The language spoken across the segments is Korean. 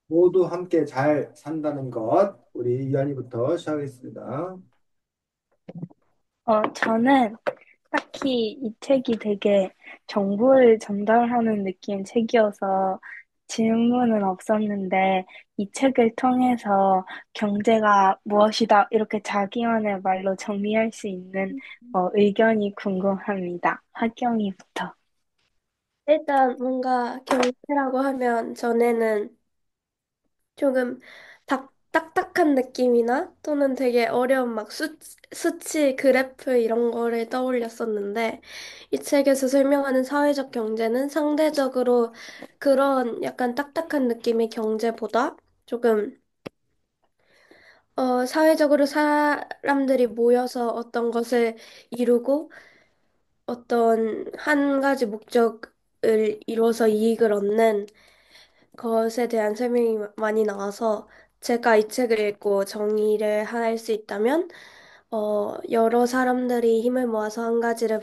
모두 함께 잘 산다는 것, 우리 이한이부터 시작하겠습니다. 저는 딱히 이 책이 되게 정보를 전달하는 느낌 책이어서 질문은 없었는데 이 책을 통해서 경제가 무엇이다 이렇게 자기만의 말로 정리할 수 있는 의견이 궁금합니다. 하경이부터. 일단 뭔가 경제라고 하면 전에는 조금 딱딱한 느낌이나 또는 되게 어려운 막 수치, 그래프 이런 거를 떠올렸었는데 이 책에서 설명하는 사회적 경제는 상대적으로 그런 약간 딱딱한 느낌의 경제보다 조금 사회적으로 사람들이 모여서 어떤 것을 이루고 어떤 한 가지 목적을 이루어서 이익을 얻는 것에 대한 설명이 많이 나와서 제가 이 책을 읽고 정의를 할 수 있다면 여러 사람들이 힘을 모아서 한 가지를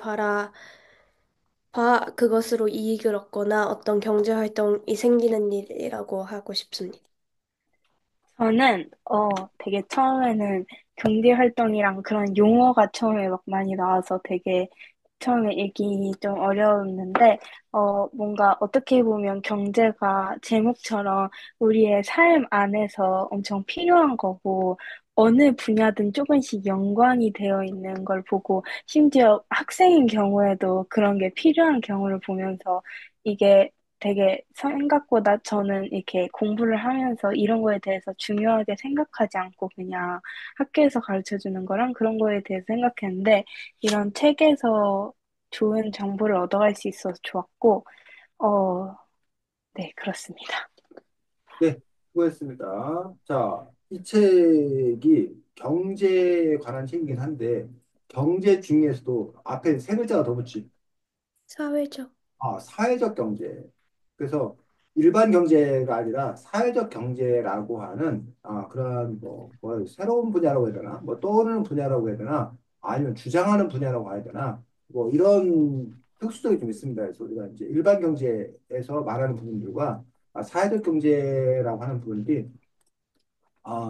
그것으로 이익을 얻거나 어떤 경제 활동이 생기는 일이라고 하고 싶습니다. 저는 되게 처음에는 경제 활동이랑 그런 용어가 처음에 막 많이 나와서 되게 처음에 읽기 좀 어려웠는데 뭔가 어떻게 보면 경제가 제목처럼 우리의 삶 안에서 엄청 필요한 거고 어느 분야든 조금씩 연관이 되어 있는 걸 보고 심지어 학생인 경우에도 그런 게 필요한 경우를 보면서 이게 되게 생각보다 저는 이렇게 공부를 하면서 이런 거에 대해서 중요하게 생각하지 않고 그냥 학교에서 가르쳐 주는 거랑 그런 거에 대해서 생각했는데 이런 책에서 좋은 정보를 얻어갈 수 있어서 좋았고, 어, 네, 그렇습니다. 네, 수고했습니다. 자, 이 책이 경제에 관한 책이긴 한데, 경제 중에서도 앞에 세 글자가 더 붙지. 사회적. 사회적 경제. 그래서 일반 경제가 아니라 사회적 경제라고 하는 그런 뭐 새로운 분야라고 해야 되나? 뭐 떠오르는 분야라고 해야 되나? 아니면 주장하는 분야라고 해야 되나? 뭐 이런 특수성이 좀 있습니다. 그래서 우리가 이제 일반 경제에서 말하는 부분들과 사회적 경제라고 하는 부분들이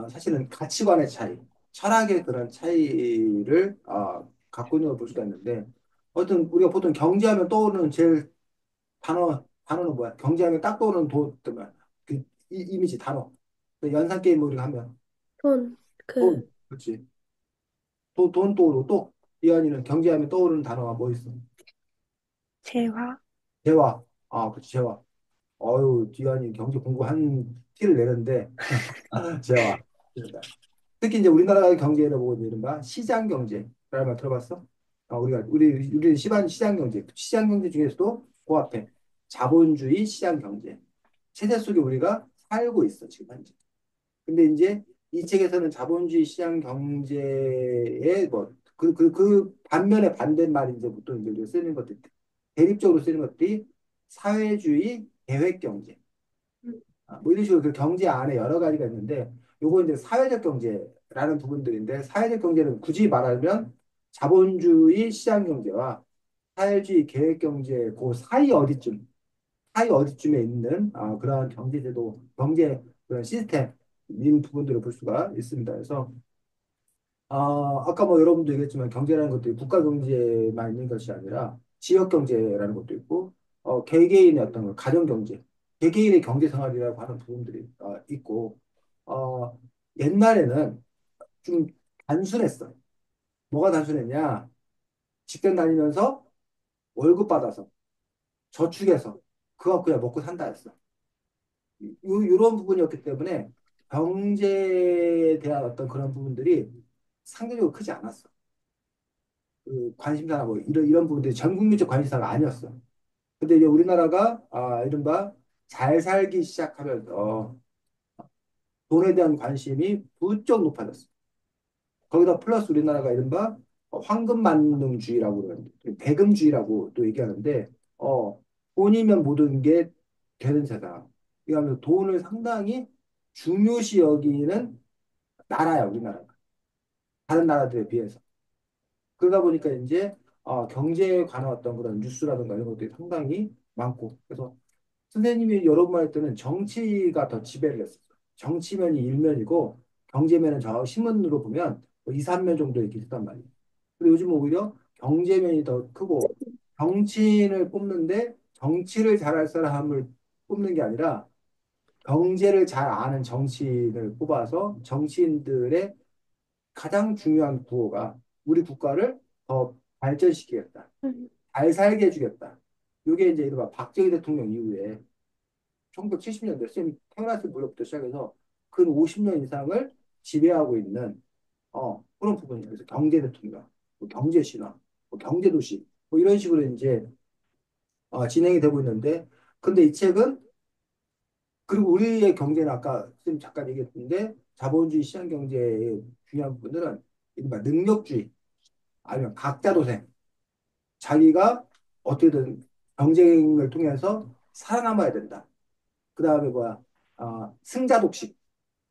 사실은 가치관의 차이, 철학의 그런 차이를 갖고 있는 걸 볼 수가 있는데, 어떤 우리가 보통 경제하면 떠오르는 제일 단어는 뭐야? 경제하면 딱 떠오르는 뭐야? 그 이미지 단어. 그 연상 게임 우리가 하면 돈, 그, 돈, 그렇지? 돈 떠오르고 또 이한이는 경제하면 떠오르는 단어가 뭐 있어? 재화? 재화. 그렇지 재화. 어유 이한이 경제 공부한 티를 내는데 재화. 특히 이제 우리나라 경제를 보고 있는 이른바 시장 경제라는 말 들어봤어? 우리 시장 경제, 시장 경제 중에서도 그 앞에 자본주의 시장 경제 체제 속에 우리가 살고 있어 지금 현재. 근데 이제 이 책에서는 자본주의 시장 경제의 그 반면에 반대말이 이제 보통 이제 우리가 쓰는 것들 대립적으로 쓰는 것들이 사회주의 계획 경제. 뭐 이런 식으로 그 경제 안에 여러 가지가 있는데 요거 이제 사회적 경제라는 부분들인데 사회적 경제는 굳이 말하면 자본주의 시장 경제와 사회주의 계획 경제 그 사이 어디쯤에 있는 그러한 경제제도 경제 그런 시스템인 부분들을 볼 수가 있습니다. 그래서 아까 뭐 여러분도 얘기했지만 경제라는 것도 국가 경제만 있는 것이 아니라 지역 경제라는 것도 있고, 개개인의 어떤 그 가정 경제, 개개인의 경제 생활이라고 하는 부분들이 있고, 어, 옛날에는 좀 단순했어. 뭐가 단순했냐? 직장 다니면서 월급 받아서 저축해서 그거 그냥 먹고 산다 했어. 이런 부분이었기 때문에 경제에 대한 어떤 그런 부분들이 상대적으로 크지 않았어. 그 관심사나 뭐 이런 부분들이 전 국민적 관심사가 아니었어. 근데 이제 우리나라가 이른바 잘 살기 시작하면서 돈에 대한 관심이 부쩍 높아졌어. 거기다 플러스 우리나라가 이른바 황금만능주의라고 그러는데 대금주의라고 또 얘기하는데 돈이면 모든 게 되는 세상. 이러면서 돈을 상당히 중요시 여기는 나라야 우리나라가 다른 나라들에 비해서. 그러다 보니까 이제 경제에 관한 어떤 그런 뉴스라든가 이런 것들이 상당히 많고 그래서 선생님이 여러 번 할 때는 정치가 더 지배를 했어요. 정치면이 일면이고 경제면은 저 신문으로 보면 뭐 2, 3면 정도 이렇게 있단 말이에요. 근데 요즘은 오히려 경제면이 더 크고 정치인을 뽑는데 정치를 잘할 사람을 뽑는 게 아니라 경제를 잘 아는 정치인을 뽑아서 정치인들의 가장 중요한 구호가 우리 국가를 더 발전시키겠다. 음, 잘 살게 해주겠다. 이게 이제 이른바 박정희 대통령 이후에 1970년대 쌤이 태어났을 무렵부터 시작해서 근 50년 이상을 지배하고 있는 그런 부분이에요. 그래서 경제 대통령, 뭐 경제 신화, 뭐 경제 도시 뭐 이런 식으로 이제 진행이 되고 있는데 근데 이 책은 그리고 우리의 경제는 아까 쌤 잠깐 얘기했는데 자본주의 시장 경제의 중요한 부분들은 이른바 능력주의 아니면 각자 도생 자기가 어떻게든 경쟁을 통해서 살아남아야 된다. 그 다음에 뭐야 승자 독식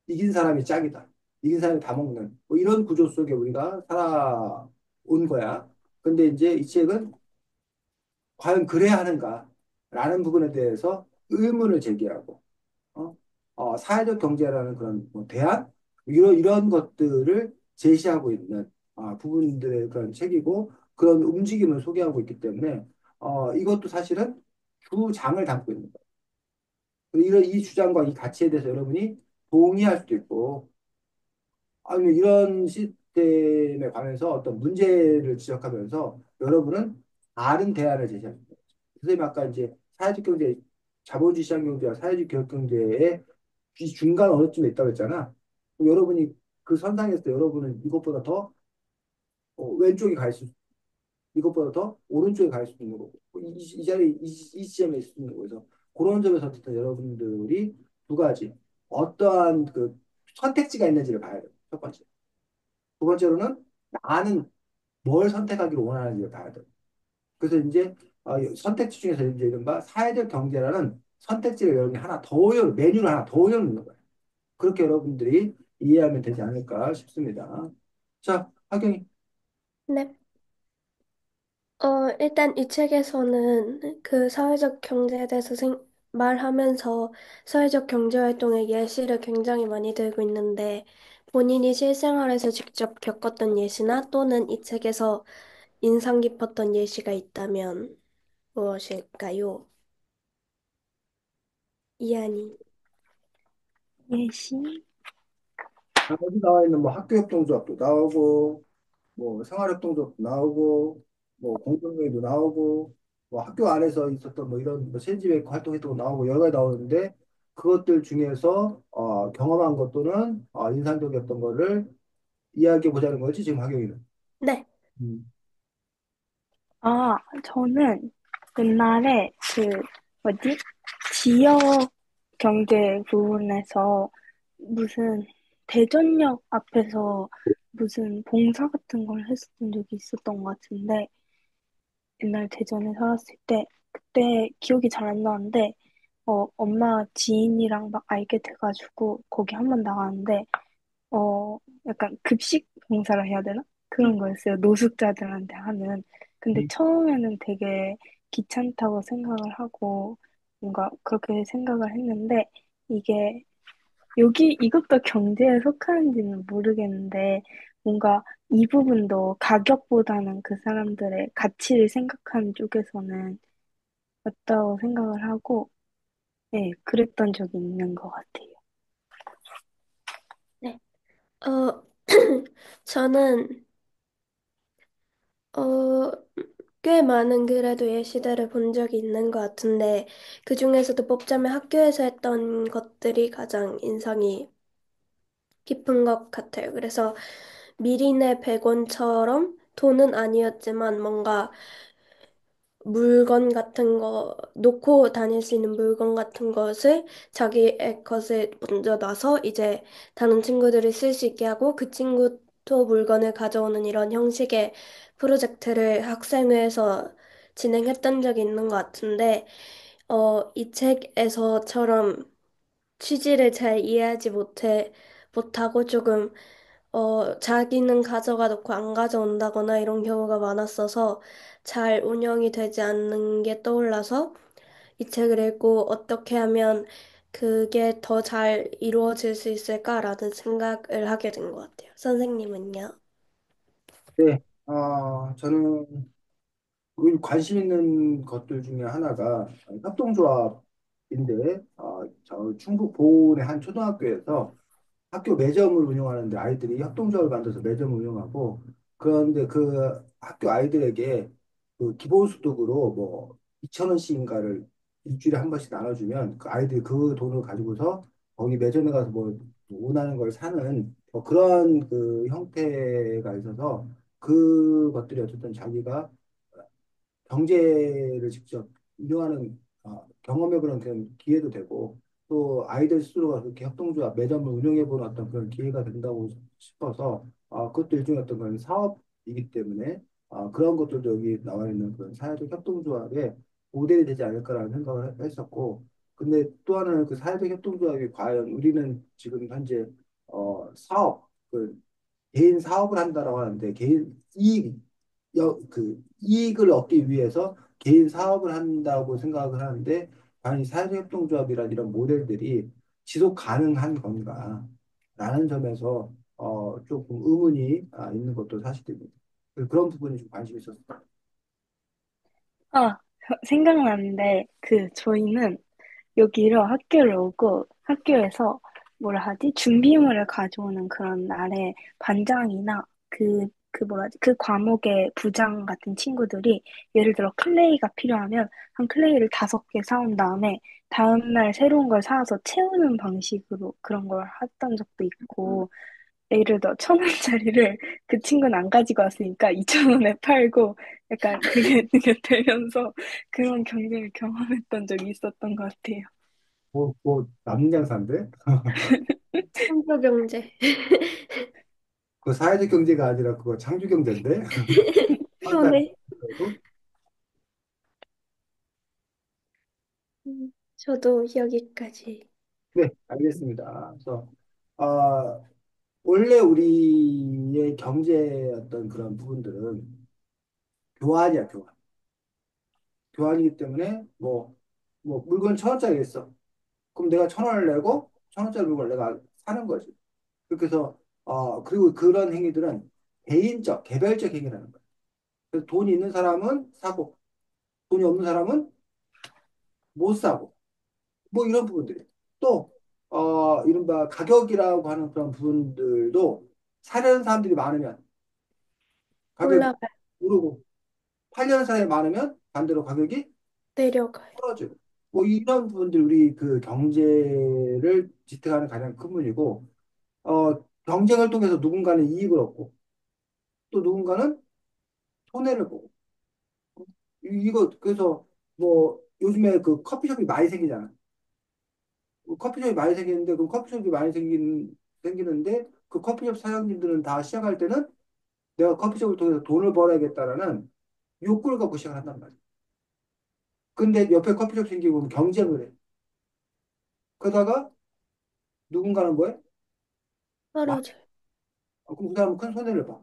이긴 사람이 짝이다. 이긴 사람이 다 먹는 뭐 이런 구조 속에 우리가 살아온 거야. 근데 이제 이 책은 과연 그래야 하는가라는 부분에 대해서 의문을 제기하고 사회적 경제라는 그런 뭐 대안 이런 것들을 제시하고 있는 부분들의 그런 책이고 그런 움직임을 소개하고 있기 때문에 이것도 사실은 주장을 담고 있는 거예요. 이런 이 주장과 이 가치에 대해서 여러분이 동의할 수도 있고 아니면 이런 시스템에 관해서 어떤 문제를 지적하면서 여러분은 다른 대안을 제시합니다. 선생님 아까 이제 사회적 경제, 자본주의 시장 경제와 사회주의 개혁 경제의 이 중간 어느 쯤에 있다고 했잖아. 그럼 여러분이 그 선상에서 여러분은 이것보다 더 왼쪽에 갈 수, 이것보다 더 오른쪽에 갈 수 있는 거고 이 자리 이 시점에 있을 수 있는 거고 그래서 그런 점에서 어쨌든 여러분들이 두 가지 어떠한 그 선택지가 있는지를 봐야 돼요. 첫 번째. 두 번째로는 나는 뭘 선택하기를 원하는지를 봐야 돼요. 그래서 이제 선택지 중에서 이제 이른바 사회적 경제라는 선택지를 여러분이 하나 더 메뉴를 하나 더 올려놓는 거예요. 그렇게 여러분들이 이해하면 되지 않을까 싶습니다. 자, 하경이. 네. 일단 이 책에서는 그 사회적 경제에 대해서 말하면서 사회적 경제 활동의 예시를 굉장히 많이 들고 있는데 본인이 실생활에서 직접 겪었던 예시나 또는 이 책에서 인상 깊었던 예시가 있다면 무엇일까요? 이한이. 예시? 여기 나와 있는 뭐 학교협동조합도 나오고, 뭐 생활협동조합도 나오고, 뭐 공동회의도 나오고, 뭐 학교 안에서 있었던 뭐 이런 뭐 체지백 활동도 나오고 여러 가지 나오는데 그것들 중에서 경험한 것 또는 인상적이었던 거를 이야기해 보자는 거지 지금 하경이는. 네. 음. 아, 저는 옛날에 뭐지? 지역 경제 부분에서 무슨 대전역 앞에서 무슨 봉사 같은 걸 했었던 적이 있었던 것 같은데, 옛날 대전에 살았을 때, 그때 기억이 잘 안 나는데, 엄마 지인이랑 막 알게 돼가지고, 거기 한번 나갔는데, 어, 약간 급식 봉사를 해야 되나? 그런 거였어요. 노숙자들한테 하는. 근데 음. 처음에는 되게 귀찮다고 생각을 하고, 뭔가 그렇게 생각을 했는데, 이게, 이것도 경제에 속하는지는 모르겠는데, 뭔가 이 부분도 가격보다는 그 사람들의 가치를 생각하는 쪽에서는 맞다고 생각을 하고, 네, 그랬던 적이 있는 것 같아요. 네. 어, 저는 어, 꽤 많은 그래도 예시들을 본 적이 있는 것 같은데 그중에서도 뽑자면 학교에서 했던 것들이 가장 인상이 깊은 것 같아요. 그래서 미리내 100원처럼 돈은 아니었지만 뭔가 물건 같은 거, 놓고 다닐 수 있는 물건 같은 것을 자기의 것을 먼저 놔서 이제 다른 친구들이 쓸 수 있게 하고 그 친구도 물건을 가져오는 이런 형식의 프로젝트를 학생회에서 진행했던 적이 있는 것 같은데, 이 책에서처럼 취지를 잘 이해하지 못하고 조금 자기는 가져가 놓고 안 가져온다거나 이런 경우가 많았어서 잘 운영이 되지 않는 게 떠올라서 이 책을 읽고 어떻게 하면 그게 더 잘 이루어질 수 있을까라는 생각을 하게 된 것 같아요. 선생님은요? 네, 저는 관심 있는 것들 중에 하나가 협동조합인데, 저 충북 보은의 한 초등학교에서 학교 매점을 운영하는데 아이들이 협동조합을 만들어서 매점을 운영하고 그런데 그 학교 아이들에게 그 기본소득으로 뭐 2천 원씩인가를 일주일에 한 번씩 나눠주면 그 아이들이 그 돈을 가지고서 거기 매점에 가서 뭐 원하는 걸 사는 뭐 그런 그 형태가 있어서 그것들이 어쨌든 자기가 경제를 직접 운영하는 경험해보는 그런 기회도 되고 또 아이들 스스로가 그렇게 협동조합 매점을 운영해보는 어떤 그런 기회가 된다고 싶어서 그것도 일종의 어떤 그런 사업이기 때문에 그런 것들도 여기 나와 있는 그런 사회적 협동조합의 모델이 되지 않을까라는 생각을 했었고 근데 또 하나는 그 사회적 협동조합이 과연 우리는 지금 현재 사업 그 개인 사업을 한다라고 하는데 개인 그 이익을 얻기 위해서 개인 사업을 한다고 생각을 하는데 과연 이 사회협동조합이란 이런 모델들이 지속 가능한 건가? 라는 점에서 조금 의문이 있는 것도 사실입니다. 그런 부분이 좀 관심이 있었어요. 아, 생각나는데, 저희는 여기로 학교를 오고 학교에서 뭐라 하지? 준비물을 가져오는 그런 날에 반장이나 뭐라 하지? 그 과목의 부장 같은 친구들이 예를 들어 클레이가 필요하면 한 클레이를 5개 사온 다음에 다음날 새로운 걸 사와서 채우는 방식으로 그런 걸 했던 적도 있고 예를 들어 1,000원짜리를 그 친구는 안 가지고 왔으니까 2,000원에 팔고 약간 그게 되면서 그런 경쟁을 경험했던 적이 있었던 것 같아요. 뭐 남장사인데 창조 경제. 그 사회적 경제가 아니라 그거 창조 경제인데 항상 네. 저도 여기까지. 네, 알겠습니다. 그래서 아, 원래 우리의 경제 어떤 그런 부분들은 교환이야, 교환. 교환이기 때문에 뭐 물건 1,000원짜리 있어. 그럼 내가 1,000원을 내고 1,000원짜리 물건을 내가 사는 거지. 그렇게 해서 그리고 그런 행위들은 개인적, 개별적 행위라는 거야. 그래서 돈이 있는 사람은 사고 돈이 없는 사람은 못 사고 뭐 이런 부분들이 또 이른바 가격이라고 하는 그런 부분들도 사려는 사람들이 많으면 가격이 올라가요. 오르고 팔려는 사람이 많으면 반대로 가격이 내려가요. 떨어지고 뭐 이런 부분들 우리 그 경제를 지탱하는 가장 큰 문이고 경쟁을 통해서 누군가는 이익을 얻고 또 누군가는 손해를 보고 이거 그래서 뭐 요즘에 그 커피숍이 많이 생기잖아. 커피숍이 많이 생기는데 그 커피숍이 많이 생기는데 그 커피숍 사장님들은 다 시작할 때는 내가 커피숍을 통해서 돈을 벌어야겠다라는 욕구를 갖고 시작한단 말이야. 근데 옆에 커피숍 생기고 경쟁을 해. 그러다가 누군가는 뭐해? 떨어져요. 그럼 그 사람은 큰 손해를 봐.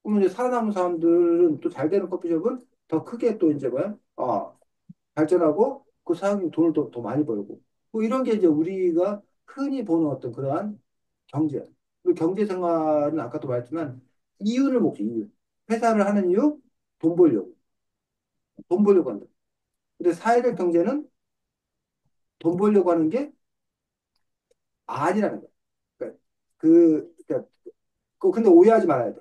그러면 이제 살아남은 사람들은 또 잘 되는 커피숍은 더 크게 또 이제 뭐야? 발전하고 그 사장님 돈을 더 많이 벌고. 뭐 이런 게 이제 우리가 흔히 보는 어떤 그러한 경제. 그리고 경제 생활은 아까도 말했지만 이윤을 먹죠, 이윤. 회사를 하는 이유? 돈 벌려고. 돈 벌려고 한다. 근데 사회적 경제는 돈 벌려고 하는 게 아니라는 거야. 그러니까 그러니까 근데 오해하지 말아야 돼.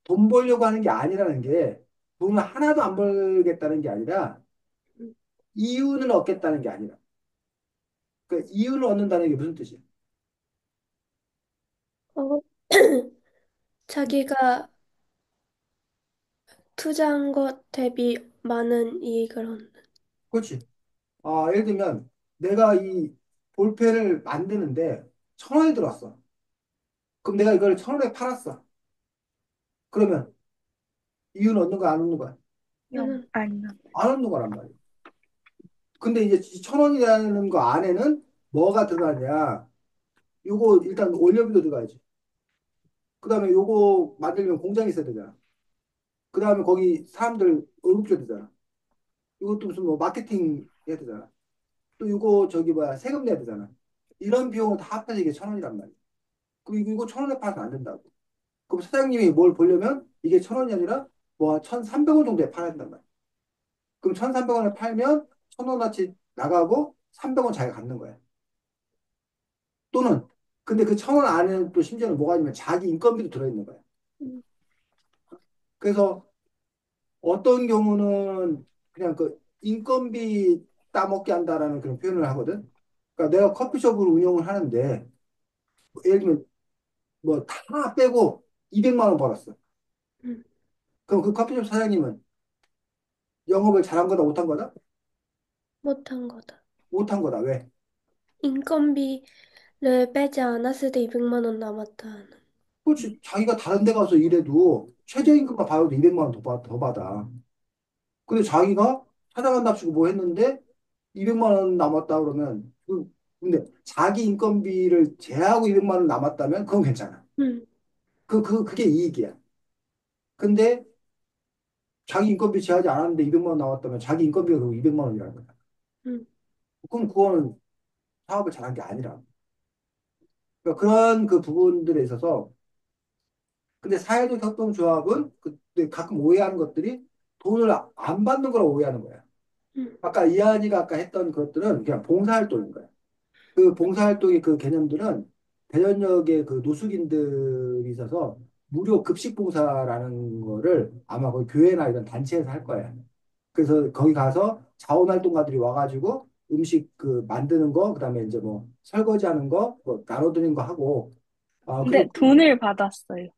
돈 벌려고 하는 게 아니라는 게 돈을 하나도 안 벌겠다는 게 아니라 이윤을 얻겠다는 게 아니라. 그러니까 이윤을 얻는다는 게 무슨 뜻이야? 어, 자기가 투자한 것 대비 많은 이익을 얻는. 그렇지. 예를 들면 내가 이 볼펜을 만드는데 1,000원이 들었어. 그럼 내가 이걸 1,000원에 팔았어. 그러면 이윤 얻는 거야, 안 얻는 거야? 저는 아니면, 안 얻는 거란 말이야. 근데 이제 1,000원이라는 거 안에는 뭐가 들어가냐? 요거 일단 원료비도 들어가야지. 그다음에 요거 만들면 공장이 있어야 되잖아. 그다음에 거기 사람들 월급 줘야 되잖아. 이것도 무슨 뭐 마케팅 해야 되잖아. 또 이거 저기 뭐야 세금 내야 되잖아. 이런 비용을 다 합해서 이게 1,000원이란 말이야. 그럼 이거 1,000원에 팔아서 안 된다고. 그럼 사장님이 뭘 보려면 이게 1,000원이 아니라 뭐 1,300원 정도에 팔아야 된단 말이야. 그럼 1,300원에 팔면 1,000원어치 나가고 300원 자기가 갖는 거야. 또는 근데 그 1,000원 안에는 또 심지어는 뭐가 있냐면 자기 인건비도 들어있는 거야. 음, 그래서 어떤 경우는 그냥 그 인건비 따먹게 한다라는 그런 표현을 하거든. 그러니까 내가 커피숍을 운영을 하는데 뭐 예를 들면 뭐 다 빼고 200만 원 벌었어. 음, 그럼 그 커피숍 사장님은 영업을 잘한 거다 못한 거다? 못한 거다. 못한 거다. 왜? 인건비를 빼지 않았을 때 200만 원 남았다는. 그렇지. 자기가 다른 데 가서 일해도 음, 최저임금만 받아도 200만 원 더 받아. 근데 자기가 찾아간답시고 뭐 했는데 200만 원 남았다 그러면 근데 자기 인건비를 제하고 200만 원 남았다면 그건 괜찮아. 음, 그게 이익이야. 근데 자기 인건비 제하지 않았는데 200만 원 나왔다면 자기 인건비가 그럼 200만 원이라는 거야. 음, 그럼 그거는 사업을 잘한 게 아니라. 그러니까 그런 그 부분들에 있어서 근데 사회적 협동조합은 근데 가끔 오해하는 것들이 돈을 안 받는 거라고 오해하는 거야. 음, 아까 이한이가 아까 했던 것들은 그냥 봉사활동인 거야. 그 봉사활동의 그 개념들은 대전역에 그 노숙인들이 있어서 무료 급식 봉사라는 거를 아마 거기 교회나 이런 단체에서 할 거야. 그래서 거기 가서 자원활동가들이 와가지고 음식 그 만드는 거, 그다음에 이제 뭐 설거지하는 거, 뭐 나눠드리는 거 하고, 근데 그리고 돈을 받았어요.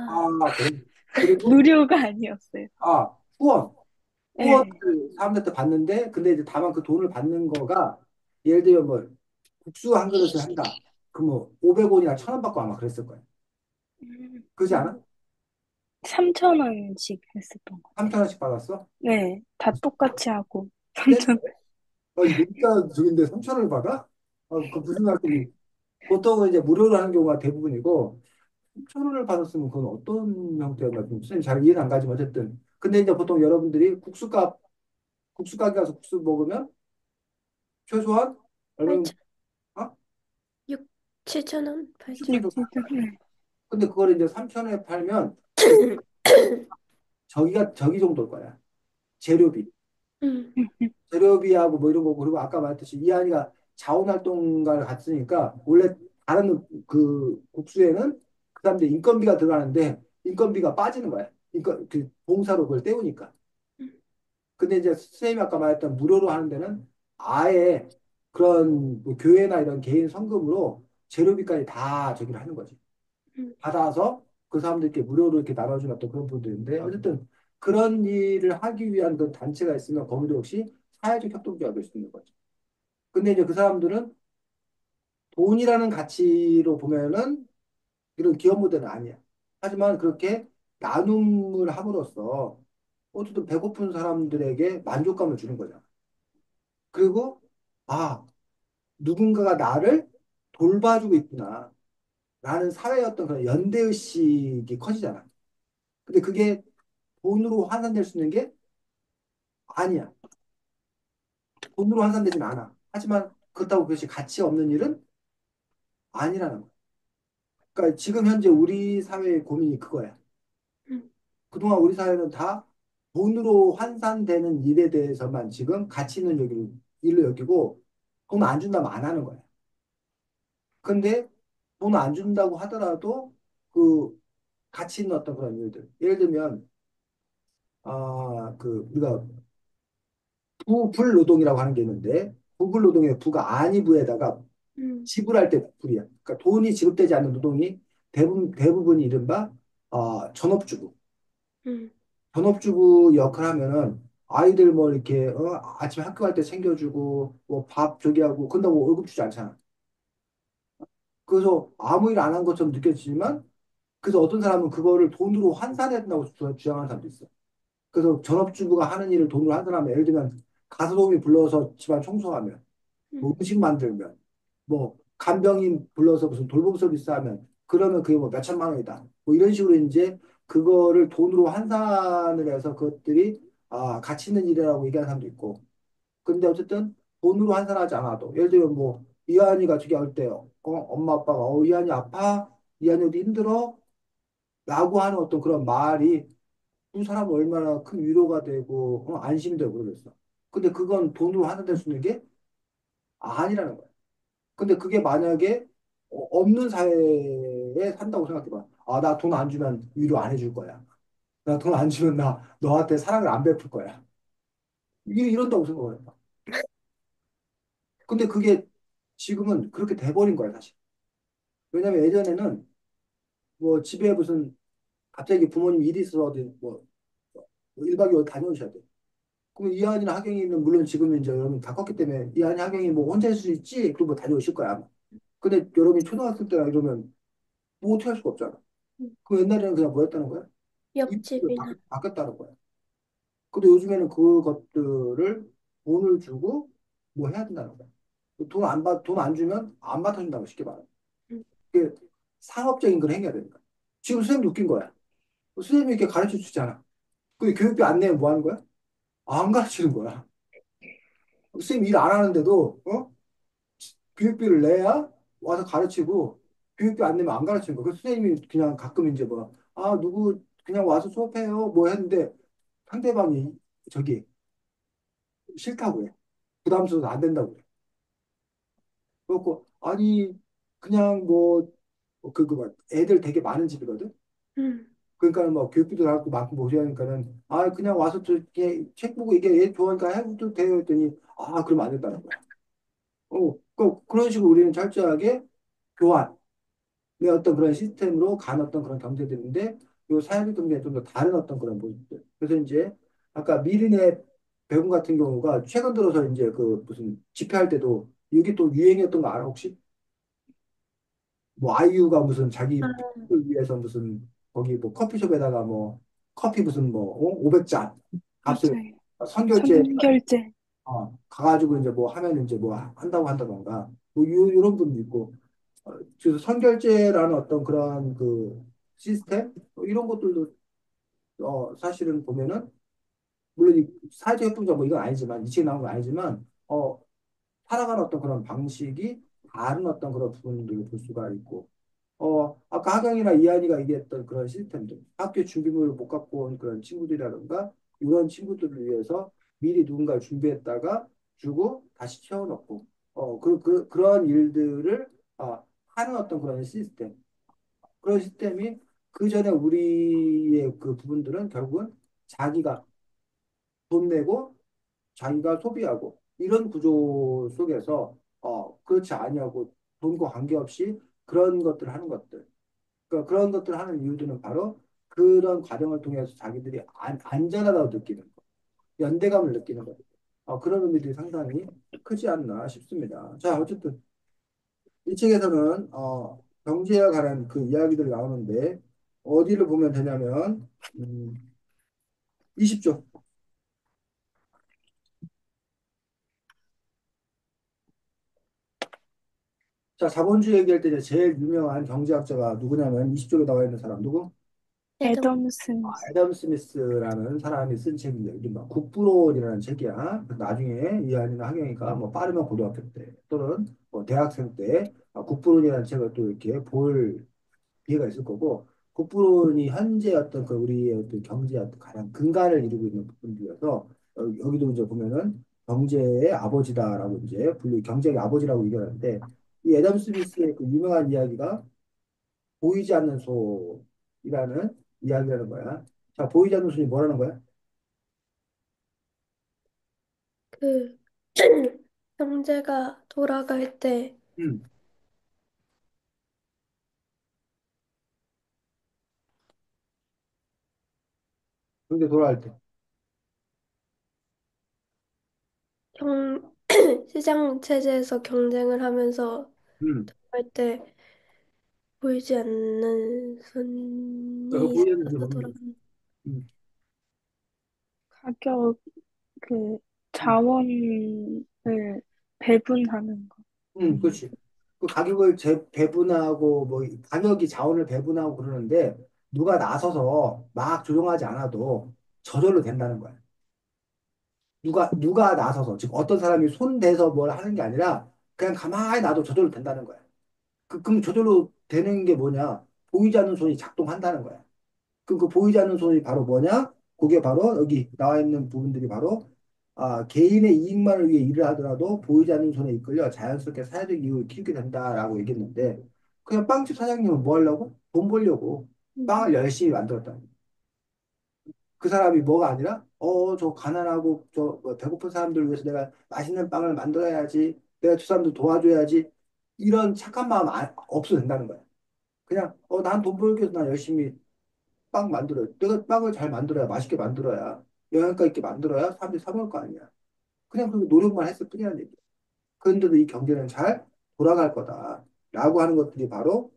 아, 그래. 그리고 무료가 아니었어요. 후원. 네. 후원을 사람들한테 받는데, 근데 이제 다만 그 돈을 받는 거가, 예를 들면 뭐, 국수 한 그릇을 한다. 그럼 뭐, 500원이나 1,000원 받고 아마 그랬을 거야. 음, 그렇지 않아? 3,000원씩 했었던 것 같아요. 3,000원씩 받았어? 네, 다 똑같이 하고 센? 3,000원. 아니, 문자 중인데 3,000원을 받아? 그 무슨 말씀이, 보통은 이제 무료로 하는 경우가 대부분이고, 3,000원을 받았으면 그건 어떤 형태의 말씀, 선생님 잘 이해는 안 가지만 어쨌든. 근데 이제 보통 여러분들이 국수 가게 가서 국수 먹으면 최소한 얼마, 8천, 어? 6, 7천 원, 8천 60천 원. 정도. 진짜, 네. 근데 그걸 이제 3,000원에 팔면 저기 정도일 거야. 재료비. 음, 재료비하고 뭐 이런 거 그리고 아까 말했듯이 이한이가 자원활동가를 갔으니까 원래 다른 그 국수에는 그 사람들 인건비가 들어가는데 인건비가 빠지는 거야. 인건 그 봉사로 그걸 때우니까. 음, 근데 이제 선생님이 아까 말했던 무료로 하는 데는 아예 그런 뭐 교회나 이런 개인 성금으로 재료비까지 다 저기를 하는 거지. 음, 받아서 그 사람들께 무료로 이렇게 나눠주는 어떤 그런 분들인데 어쨌든 그런 일을 하기 위한 그 단체가 있으면 거기도 역시 사회적 협동조합일 수 있는 거죠. 근데 이제 그 사람들은 돈이라는 가치로 보면은 이런 기업 모델은 아니야. 하지만 그렇게 나눔을 함으로써 어쨌든 배고픈 사람들에게 만족감을 주는 거잖아. 그리고 아, 누군가가 나를 돌봐주고 있구나. 라는 사회의 어떤 그런 연대의식이 커지잖아. 근데 그게 돈으로 환산될 수 있는 게 아니야. 돈으로 환산되진 않아. 하지만 그렇다고 그것이 가치 없는 일은 아니라는 거야. 그러니까 지금 현재 우리 사회의 고민이 그거야. 음, 그동안 우리 사회는 다 돈으로 환산되는 일에 대해서만 지금 가치 있는 일로 여기고 돈 안 준다면 안 하는 거야. 근데 돈 안 준다고 하더라도 그 가치 있는 어떤 그런 일들. 예를 들면, 우리가 부불노동이라고 하는 게 있는데, 부불노동의 부가 아니부에다가 음, 지불할 때 불이야. 그러니까 돈이 지급되지 않는 노동이 대부분이 이른바 전업주부. 음, 전업주부 역할 하면은 아이들 뭐 이렇게 아침에 학교 갈 때 챙겨주고 뭐 밥 저기 하고 그런다고 월급 주지 않잖아. 그래서 아무 일 안 한 것처럼 느껴지지만 그래서 어떤 사람은 그거를 돈으로 환산해야 된다고 주장하는 사람도 있어. 그래서 전업주부가 하는 일을 돈으로 하더라면 예를 들면 가사도우미 불러서 집안 청소하면 음, 뭐 음식 만들면 뭐 간병인 불러서 무슨 돌봄 서비스 하면 그러면 그게 뭐 몇천만 원이다. 뭐 이런 식으로 이제 그거를 돈으로 환산을 해서 그것들이 가치 있는 일이라고 얘기하는 사람도 있고. 근데 어쨌든 돈으로 환산하지 않아도 예를 들면 뭐 이한이가 저기 할 때 엄마 아빠가 이한이 아파? 이한이 어디 힘들어? 라고 하는 어떤 그런 말이 두 사람은 얼마나 큰 위로가 되고 안심되고 그러겠어. 근데 그건 돈으로 환산될 수 있는 게 아니라는 거야. 근데 그게 만약에 없는 사회에 산다고 생각해봐. 나 돈 안 주면 위로 안 해줄 거야. 나 돈 안 주면 나 너한테 사랑을 안 베풀 거야. 이런다고 생각을 해봐. 근데 그게 지금은 그렇게 돼버린 거야, 사실. 왜냐면 예전에는 뭐 집에 무슨 갑자기 부모님 일이 있어서 어디 뭐 1박 2일 다녀오셔야 돼. 그럼 이한이나 하경이는 물론 지금 이제 여러분 다 컸기 때문에 이한이 하경이 뭐 혼자 있을 수 있지? 그리고 뭐 다녀오실 거야, 아마. 근데 여러분이 초등학생 때나 이러면 뭐 어떻게 할 수가 없잖아. 그 옛날에는 그냥 뭐였다는 거야? 입구를 옆집이나. 바뀌었다는 거야. 근데 요즘에는 그것들을 돈을 주고 뭐 해야 된다는 거야. 돈 안 주면 안 받아준다고 쉽게 말해. 음, 그게 상업적인 걸 행해야 되니까. 지금 선생님도 웃긴 거야. 선생님이 이렇게 가르쳐 주잖아. 근데 교육비 안 내면 뭐 하는 거야? 안 가르치는 거야. 선생님 일 안 하는데도, 교육비를 내야 와서 가르치고, 교육비 안 내면 안 가르치는 거야. 그 선생님이 그냥 가끔 이제 뭐, 누구 그냥 와서 수업해요. 뭐 했는데 상대방이 저기 싫다고 해. 부담스러워서 안 된다고 해. 그렇고, 아니, 그냥 뭐, 뭐 애들 되게 많은 집이거든? 음, 그러니까 뭐 교육비도 나고 많고 모시니까는 그냥 와서 저렇게 책 보고 이게 얘 좋아하니까 해도 돼요 했더니 그러면 안 된다는 거야. 그런 식으로 우리는 철저하게 교환 내 어떤 그런 시스템으로 간 어떤 그런 경제들인데 요 사회적 경제는 좀 더 다른 어떤 그런 모습들. 그래서 이제 아까 미린의 배움 같은 경우가 최근 들어서 이제 그 무슨 집회할 때도 이게 또 유행이었던 거 알아 혹시? 뭐 아이유가 무슨 자기 아, 를 위해서 무슨 거기 뭐 커피숍에다가 뭐 커피 무슨 뭐 500잔 값을 맞아요. 선결제 선결제. 가가지고 이제 뭐 하면 이제 뭐 한다고 한다던가 뭐 이런 분도 있고 그래서 선결제라는 어떤 그런 그 시스템 이런 것들도 사실은 보면은 물론 이 사회적 협동조합 뭐 이건 아니지만 이 책에 나온 건 아니지만 살아가는 어떤 그런 방식이 다른 어떤 그런 부분들을 볼 수가 있고 아까 하경이나 이한이가 얘기했던 그런 시스템들, 학교 준비물을 못 갖고 온 그런 친구들이라든가, 이런 친구들을 위해서 미리 누군가를 준비했다가 주고 다시 채워넣고, 그런 일들을 하는 어떤 그런 시스템. 그런 시스템이 그 전에 우리의 그 부분들은 결국은 자기가 돈 내고 자기가 소비하고 이런 구조 속에서 그렇지 아니하고 돈과 관계없이 그런 것들을 하는 것들. 그러니까 그런 것들을 하는 이유들은 바로 그런 과정을 통해서 자기들이 안전하다고 느끼는 거, 연대감을 느끼는 거. 그런 의미들이 상당히 크지 않나 싶습니다. 자, 어쨌든 이 책에서는 경제에 관한 그 이야기들이 나오는데 어디를 보면 되냐면 20조. 자, 자본주의 얘기할 때 이제 제일 유명한 경제학자가 누구냐면 20쪽에 나와 있는 사람 누구? 애덤. 애덤 스미스. 애덤 스미스라는 사람이 쓴 책인데, 이른바 국부론이라는 책이야. 나중에 이한이나 학영이가 뭐 빠르면 고등학교 때 또는 뭐 대학생 때 국부론이라는 책을 또 이렇게 볼 기회가 있을 거고, 국부론이 현재 어떤 그 우리의 어떤 경제의 어떤 가장 근간을 이루고 있는 부분이어서 여기도 이제 보면은 경제의 아버지다라고 이제 경제의 아버지라고 얘기하는데 이 애덤 스미스의 그 유명한 이야기가 보이지 않는 소이라는 이야기라는 거야. 자, 보이지 않는 소이 뭐라는 거야? 그, 형제가 돌아갈 때 음, 근데 돌아갈 때. 경, 시장 체제에서 경쟁을 하면서 음, 할 때 보이지 않는 그러니까 그 손이 보이지 않는 소이 있어서 뭡니까? 돌아가는. 음, 가격, 그, 음, 자원을 배분하는 거. 그렇지. 그 가격을 배분하고 뭐 가격이 자원을 배분하고 그러는데 누가 나서서 막 조정하지 않아도 저절로 된다는 거야. 누가 나서서, 즉 어떤 사람이 손대서 뭘 하는 게 아니라 그냥 가만히 놔도 저절로 된다는 거야. 그럼 저절로 되는 게 뭐냐? 보이지 않는 손이 작동한다는 거야. 그 보이지 않는 손이 바로 뭐냐? 그게 바로 여기 나와 있는 부분들이 바로 개인의 이익만을 위해 일을 하더라도 보이지 않는 손에 이끌려 자연스럽게 사회적 이익을 키우게 된다라고 얘기했는데 그냥 빵집 사장님은 뭐 하려고? 돈 벌려고 음, 빵을 열심히 만들었다. 그 사람이 뭐가 아니라 저 가난하고 저뭐 배고픈 사람들을 위해서 내가 맛있는 빵을 만들어야지. 내가 저 사람들 도와줘야지. 이런 착한 마음 없어도 된다는 거야. 그냥 난 돈 벌기 위해서 난 열심히 빵 만들어요. 내가 빵을 잘 만들어야 맛있게 만들어야 영양가 있게 만들어야 사람들이 사 먹을 거 아니야. 그냥 그 노력만 했을 뿐이라는 얘기야. 그런데도 이 경제는 잘 돌아갈 거다. 라고 하는 것들이 바로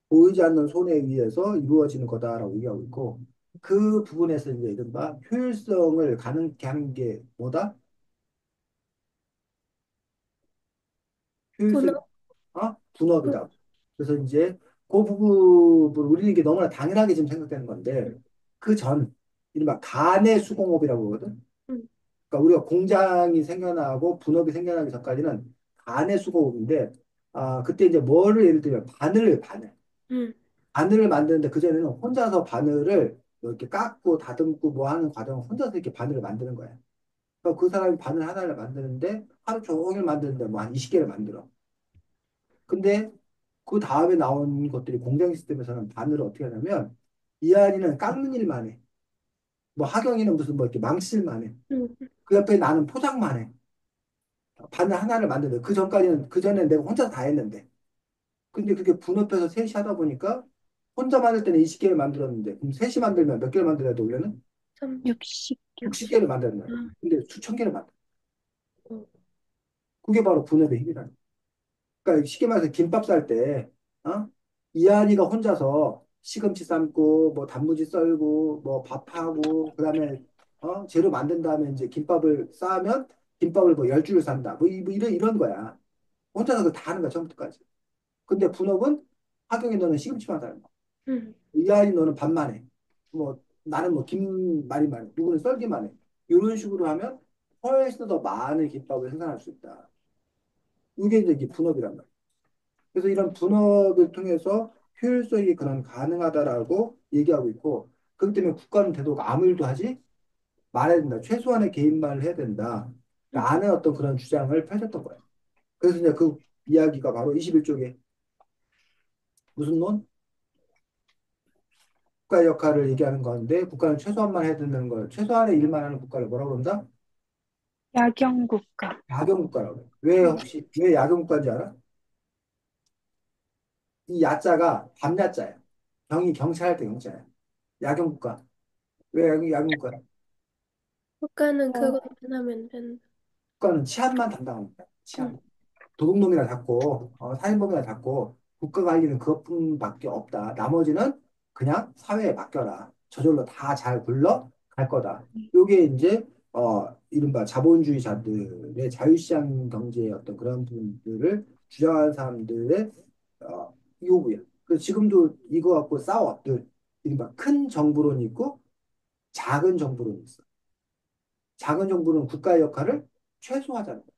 보이지 않는 손에 의해서 이루어지는 거다라고 얘기하고 있고 그 부분에서 이제 이른바 효율성을 가능케 하는 게 뭐다? 효율성, 분업, 분- 분업이다. 그래서 이제 그 부분을 우리는 이게 너무나 당연하게 지금 생각되는 건데 그 전, 이른바 간의 수공업이라고 그러거든. 음, 그러니까 우리가 공장이 생겨나고 분업이 생겨나기 전까지는 간의 수공업인데 그때 이제 뭐를 예를 들면 바늘 음, 바늘을 만드는데 그전에는 혼자서 바늘을 이렇게 깎고 다듬고 뭐 하는 과정을 혼자서 이렇게 바늘을 만드는 거야. 그러니까 그 사람이 바늘 하나를 만드는데 하루 종일 만드는데 뭐 한 20개를 만들어. 근데 그 다음에 나온 것들이 공장 시스템에서는 바늘을 어떻게 하냐면 이한이는 깎는 일만 해. 뭐 하경이는 무슨 뭐 이렇게 망칠만 해. 음, 그 옆에 나는 포장만 해. 바늘 하나를 만드는데 그 전까지는 그 전에 내가 혼자 다 했는데. 근데 그게 분업해서 셋이 하다 보니까 혼자 만들 때는 20개를 만들었는데 그럼 셋이 만들면 몇 개를 만들어야 돼 원래는? 60개. 60개를 만드는 거야. 아, 근데 수천 개를 만들어. 어, 그게 바로 분업의 힘이라는 거야. 그러니까 쉽게 말해서 김밥 쌀 때, 이한이가 혼자서 시금치 삶고, 뭐 단무지 썰고, 뭐 밥하고, 그다음에 재료 만든 다음에 이제 김밥을 싸면 김밥을 뭐 10줄을 산다. 뭐 이런 거야. 혼자서 그거 다 하는 거야, 처음부터까지. 근데 분업은 하경이 너는 시금치만 삶아. 음, 이한이 너는 밥만 해. 뭐 나는 뭐 김말이만 해. 누구는 썰기만 해. 이런 식으로 하면 훨씬 더 많은 김밥을 생산할 수 있다. 이게 이제 분업이란 말이야. 그래서 이런 분업을 통해서 효율성이 그런 가능하다라고 얘기하고 있고, 그렇기 때문에 국가는 되도록 아무 일도 하지 말아야 된다. 최소한의 개인말을 해야 된다. 음, 라는 어떤 그런 주장을 펼쳤던 거예요. 그래서 이제 그 이야기가 바로 21쪽에 무슨 론? 국가의 역할을 얘기하는 건데, 국가는 최소한만 해야 된다는 걸, 최소한의 일만 하는 국가를 뭐라고 그런다? 야경국가. 야경국가라고 그래요. 왜 음, 혹시, 왜 야경국가인지 알아? 이 야자가 밤야자야. 경찰할 때 경자야. 야경국가. 왜 야경국가야? 국가는 어, 그것만 하면 된다. 국가는 치안만 담당합니다. 음, 치안. 도둑놈이나 잡고, 살인범이나 잡고, 국가가 할 일은 그것뿐밖에 없다. 나머지는 그냥 사회에 맡겨라. 저절로 다 잘 굴러갈 거다. 요게 이제, 이른바 자본주의자들의 자유시장 경제의 어떤 그런 부분들을 주장하는 사람들의, 요구야. 그래서 지금도 이거 갖고 싸워. 이른바 큰 정부론이 있고, 작은 정부론이 있어. 작은 정부는 국가의 역할을 최소화하자는 거야.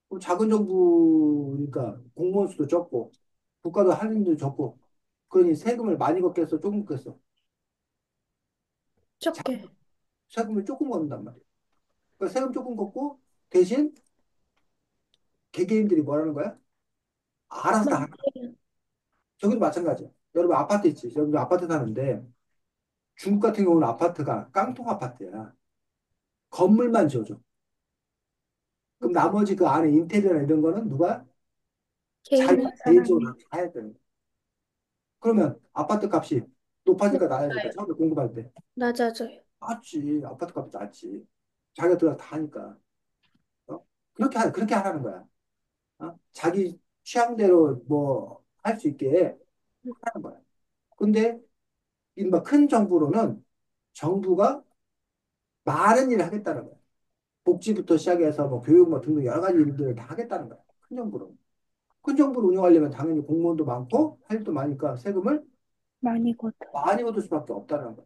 그럼 작은 정부니까 공무원 수도 적고 국가도 할 일도 적고 그러니 세금을 많이 걷겠어 조금 걷겠어 자, 적게. 세금을 조금 걷는단 말이야. 그러니까 세금 조금 걷고 대신 개개인들이 뭐라는 거야? 알아서 다 하라. 많게. 저기도 마찬가지야. 여러분 아파트 있지. 여러분 아파트 사는데 중국 같은 경우는 아파트가 깡통 아파트야. 건물만 지어줘. 그럼 나머지 그 안에 인테리어나 이런 거는 누가 개인이 그 자기가 사람이. 개인적으로 다 해야 되는 거야. 그러면 아파트 값이 높아질까 낮아질까 높아요. 처음에 공급할 때 낮아져요. 낮지. 아파트 값이 낮지. 자기가 들어가서 다 하니까. 어? 그렇게 하라는 거야. 자기 취향대로 뭐 할 수 있게 음, 하는 거야. 근데 이른바 큰 정부로는 정부가 많은 일을 하겠다는 거야. 복지부터 시작해서 뭐 교육 뭐 등등 여러 가지 일들을 다 하겠다는 거야. 큰 정부로. 큰 정부를 운영하려면 당연히 공무원도 많고 할 일도 많으니까 세금을 많이 걷어요. 많이 얻을 수밖에 없다는 거야.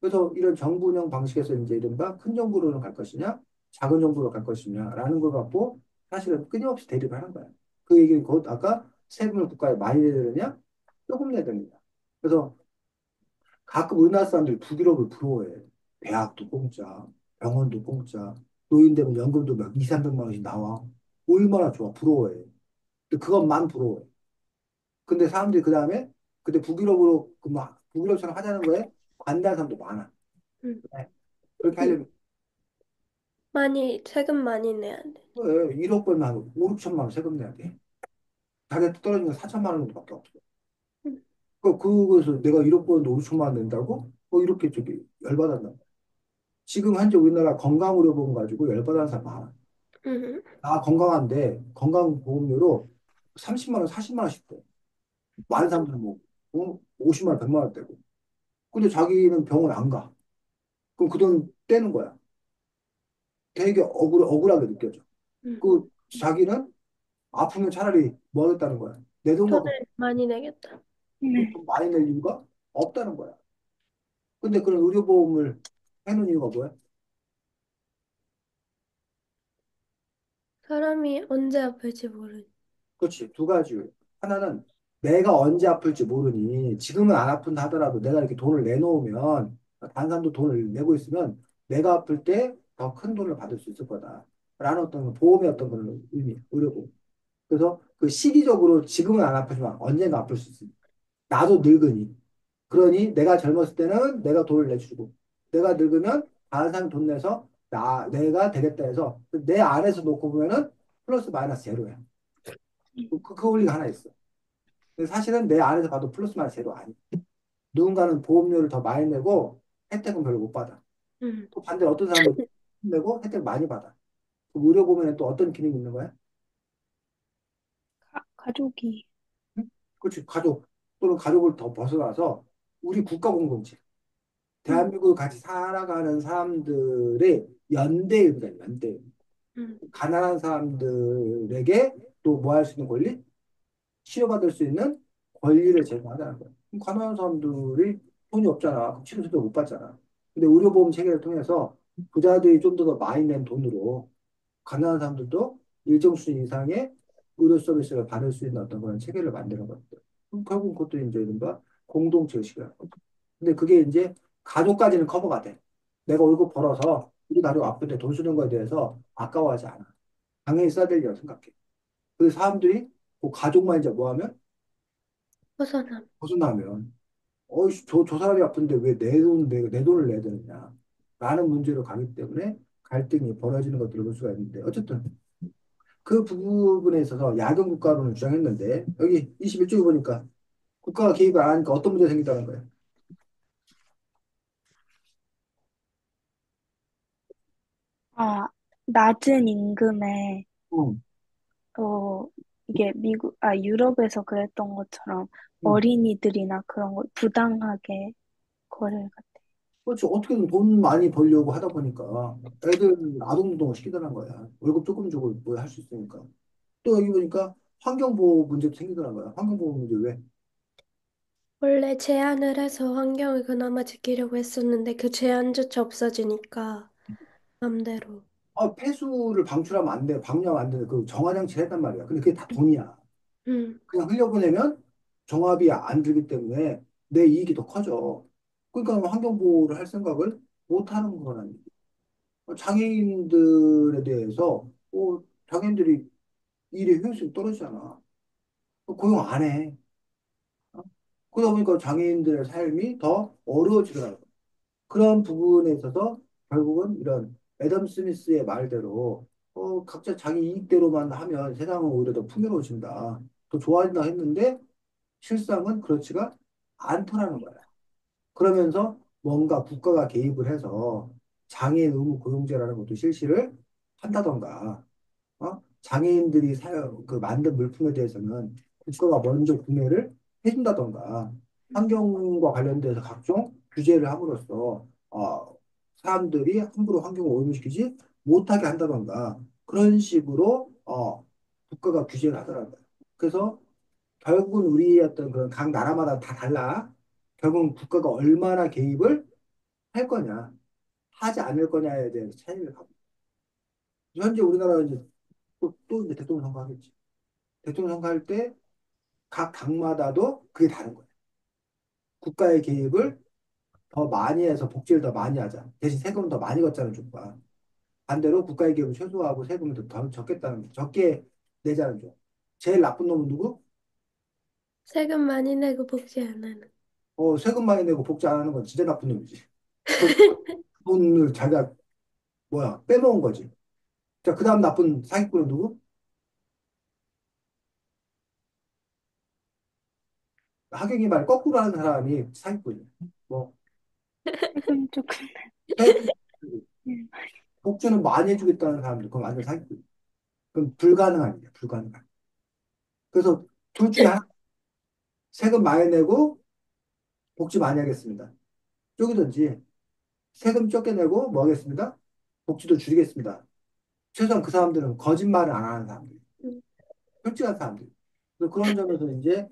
그래서 이런 정부 운영 방식에서 이제 이른바 큰 정부로는 갈 것이냐, 작은 정부로 갈 것이냐라는 걸 갖고 사실은 끊임없이 대립을 하는 거야. 그 얘기는 곧 아까 세금을 국가에 많이 내야 되느냐, 조금 내야 되느냐. 그래서 가끔 우리나라 사람들이 북유럽을 부러워해. 대학도 공짜, 병원도 공짜, 노인 되면 연금도 막 2, 300만 원씩 나와. 얼마나 좋아, 부러워해. 근데 그것만 부러워해. 근데 사람들이 그 다음에 그때 북유럽으로 그막 북유럽처럼 하자는 거에 반대하는 사람도 많아. 음. 네. 그렇게 음. 하려면 세금 많이 내야 돼. 왜 1억 벌면 한 5, 6천만 원 세금 내야 돼. 자기한테 떨어지는 거 4천만 원 정도밖에 없어. 음. 그거에서 내가 1억 벌는데 5, 6천만 원 낸다고? 이렇게 저기 열받았나. 지금 현재 우리나라 건강의료보험 가지고 열받아하는 사람 많아. 음. 나 건강한데 건강보험료로 30만 원, 40만 원씩 돼. 많은 사람들은 뭐 50만 원, 100만 원 떼고. 근데 자기는 병원 안 가. 그럼 그 돈 떼는 거야. 되게 억울하게 느껴져. 음. 그 자기는 아프면 차라리 뭐 하겠다는 거야. 내 돈 갖고 돈을 많이 내겠다. 네. 돈 많이 낼 이유가 없다는 거야. 근데 그런 의료보험을 해놓은 이유가 뭐야? 사람이 언제 아플지 모르니. 그렇지. 두 가지. 하나는 내가 언제 아플지 모르니 지금은 안 아픈다 하더라도 내가 이렇게 돈을 내놓으면 다른 사람도 돈을 내고 있으면 내가 아플 때 더 큰 돈을 받을 수 있을 거다. 라는 어떤 보험의 어떤 그런 의미, 의료보험. 그래서 그 시기적으로 지금은 안 아프지만 언젠가 아플 수 있습니다. 나도 늙으니. 그러니 내가 젊었을 때는 내가 돈을 내주고 내가 늙으면 다른 사람이 돈 내서 내가 되겠다 해서 내 안에서 놓고 보면은 플러스 마이너스 제로야. 그 원리가 하나 있어. 근데 사실은 내 안에서 봐도 플러스 마이너스 제로 아니야. 누군가는 보험료를 더 많이 내고 혜택은 별로 못 받아. 음. 또 반대로 어떤 사람은 내고 혜택 많이 받아. 그 의료보험에는 또 어떤 기능이 있는 거야? 가족이. 응? 그렇지. 가족 또는 가족을 더 벗어나서 우리 국가 공동체. 음. 대한민국을 같이 살아가는 사람들의 연대입니다. 연대. 음. 가난한 사람들에게 또 뭐 할 수 있는 권리? 치료받을 수 있는 권리를 제공하자는 거예요. 그럼 가난한 사람들이 돈이 없잖아. 그럼 치료도 못 받잖아. 근데 의료보험 체계를 통해서 부자들이 좀 더 많이 낸 돈으로 가난한 사람들도 일정 수준 이상의 의료 서비스를 받을 수 있는 어떤 그런 체계를 만드는 것들. 그럼 결국 그것도 이제 이른바 공동체 의식이라는 거죠. 근데 그게 이제 가족까지는 커버가 돼. 내가 월급 벌어서 우리 가족 아픈데 돈 쓰는 거에 대해서 아까워하지 않아. 당연히 써야 되리라고 생각해. 그래서 사람들이 그 가족만 이제 뭐 하면 벗어남. 벗어나면 저 사람이 아픈데 왜 내 돈을 내야 되느냐. 라는 문제로 가기 때문에 갈등이 벌어지는 것들을 볼 수가 있는데 어쨌든 그 부분에 있어서 야경 국가론을 주장했는데 여기 21쪽에 보니까 국가가 개입을 안 하니까 어떤 문제가 생긴다는 거예요. 아, 낮은 임금에, 응, 어, 이게 유럽에서 그랬던 것처럼 응. 어린이들이나 그런 걸 부당하게 거래를 같아. 그렇죠. 어떻게든 돈 많이 벌려고 하다 보니까 애들 아동노동을 시키더란 거야. 월급 조금 주고 뭐 할 수 있으니까. 또 여기 보니까 환경보호 문제도 생기더란 거야. 환경보호 문제 왜? 원래 제한을 해서 환경을 그나마 지키려고 했었는데 그 제한조차 없어지니까 맘대로. 폐수를 방출하면 안 돼, 방류하면 안 돼. 그 정화장치를 했단 말이야. 근데 그게 다 돈이야. 음. 그냥 흘려보내면 정합이 안 들기 때문에 내 이익이 더 커져. 그러니까 환경보호를 할 생각을 못 하는 거라는 얘기. 장애인들에 대해서, 장애인들이 일의 효율성이 떨어지잖아. 고용 안 해. 어? 그러다 보니까 장애인들의 삶이 더 어려워지더라고. 그런 부분에 있어서 결국은 이런 애덤 스미스의 말대로 각자 자기 이익대로만 하면 세상은 오히려 더 풍요로워진다. 더 좋아진다 했는데 실상은 그렇지가 않더라는 거야. 그러면서 뭔가 국가가 개입을 해서 장애인 의무 고용제라는 것도 실시를 한다던가, 장애인들이 그 만든 물품에 대해서는 국가가 먼저 구매를 해준다던가, 환경과 관련돼서 각종 규제를 함으로써, 사람들이 함부로 환경을 오염시키지 못하게 한다던가, 그런 식으로, 국가가 규제를 하더라고요. 그래서 결국은 우리의 어떤 그런 각 나라마다 다 달라. 결국은 국가가 얼마나 개입을 할 거냐, 하지 않을 거냐에 대해서 차이를 가고. 현재 우리나라가 이제 또 이제 대통령 선거하겠지. 대통령 선거할 때 각 당마다도 그게 다른 거야. 국가의 개입을 더 많이 해서 복지를 더 많이 하자. 대신 세금은 더 많이 걷자는 쪽과 반대로 국가의 개입을 최소화하고 세금을 더 적겠다는 적게 내자는 쪽. 제일 나쁜 놈은 누구? 세금 많이 내고 복지 안 하는. 세금 많이 내고 복지 안 하는 건 진짜 나쁜 놈이지. 그 돈을 자기가 뭐야 빼먹은 거지. 자, 그 다음 나쁜 사기꾼은 누구? 하경이 말 거꾸로 하는 사람이 사기꾼이야. 뭐 세금 조금, 세금 음, 복지는 많이 해주겠다는 사람들 그건 완전 사기꾼. 그럼 불가능한 일이야. 불가능한. 그래서 둘 중에 하나 세금 많이 내고 복지 많이 하겠습니다. 쪽이든지 세금 적게 내고 뭐 하겠습니다. 복지도 줄이겠습니다. 최소한 그 사람들은 거짓말을 안 하는 사람들. 음, 솔직한 사람들. 그래서 그런 점에서 이제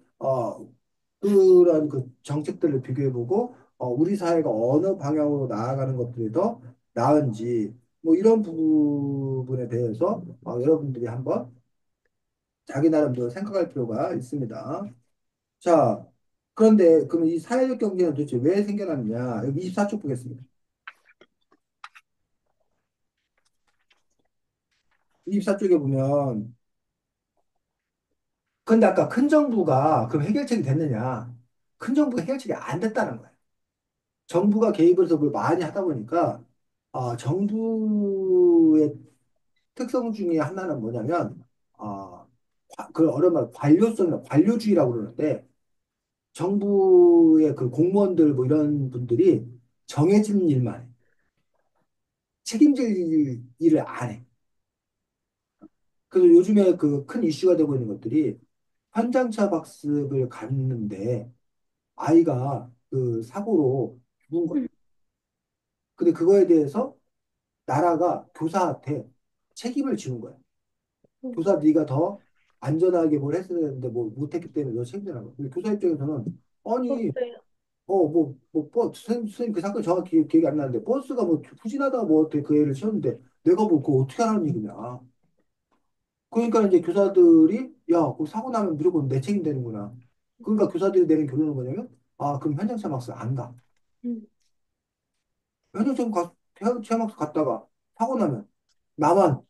그런 그 정책들을 비교해보고 우리 사회가 어느 방향으로 나아가는 것들이 더 나은지 뭐 이런 부분에 대해서 여러분들이 한번 자기 나름대로 생각할 필요가 있습니다. 자, 그런데 그럼 이 사회적 경제는 도대체 왜 생겨났느냐? 여기 24쪽 보겠습니다. 24쪽에 보면 근데 아까 큰 정부가 그럼 해결책이 됐느냐? 큰 정부가 해결책이 안 됐다는 거예요. 정부가 개입을 해서 뭘 많이 하다 보니까 정부의 특성 중에 하나는 뭐냐면 그 어려운 말 관료성이나 관료주의라고 그러는데 정부의 그 공무원들 뭐 이런 분들이 정해진 일만 해. 책임질 일을 안 해. 그래서 요즘에 그 큰 이슈가 되고 있는 것들이 현장차 박습을 갔는데 아이가 그 사고로 죽은 거야. 음, 근데 그거에 대해서 나라가 교사한테 책임을 지는 거야. 음. 교사 네가 더 안전하게 뭘 했어야 되는데 뭐 못했기 때문에 너 책임지라는 거야. 근데 교사 입장에서는 아니 없어요. 선생님 그 사건 정확히 기억이 안 나는데 버스가 뭐 후진하다 뭐 어떻게 그 애를 치웠는데 내가 뭐 그거 어떻게 하라는 얘기냐. 그러니까 이제 교사들이 야, 그 사고 나면 무조건 내 책임 되는구나. 그러니까 교사들이 내는 결론은 뭐냐면 그럼 현장차 박사 안 가. 음, 현장차 체험학습 갔다가 사고 나면 나만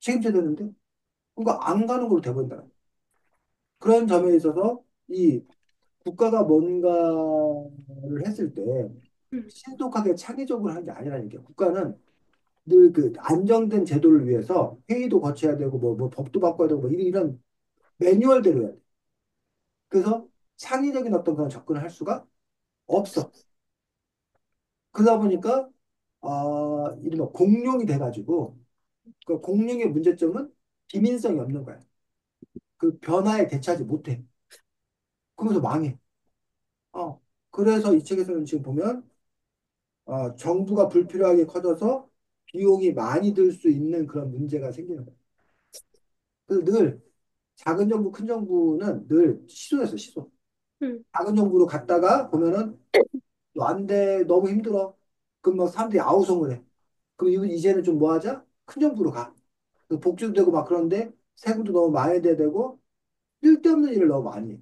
책임져야 되는데 그러니까 안 가는 걸로 돼버린다. 그런 점에 있어서 이 국가가 뭔가를 했을 때 음, 신속하게 창의적으로 하는 게 아니라는 게 국가는 늘 그 안정된 제도를 위해서 회의도 거쳐야 되고 뭐 법도 바꿔야 되고 뭐 이런 매뉴얼대로 해야 돼. 그래서 창의적인 어떤 그런 접근을 할 수가 없어. 그러다 보니까 이른바 공룡이 돼가지고 그 공룡의 문제점은 기민성이 없는 거야. 그 변화에 대처하지 못해. 그러면서 망해. 그래서 이 책에서는 지금 보면 정부가 불필요하게 커져서 비용이 많이 들 수 있는 그런 문제가 생기는 거예요. 그래서 늘 작은 정부, 큰 정부는 늘 시소였어, 시소. 음, 작은 정부로 갔다가 보면은 안 돼, 너무 힘들어. 그럼 막 사람들이 아우성을 해. 그럼 이제는 좀 뭐 하자? 큰 정부로 가. 그 복지도 되고 막 그런데 세금도 너무 많이 내야 되고 쓸데없는 일을 너무 많이 해.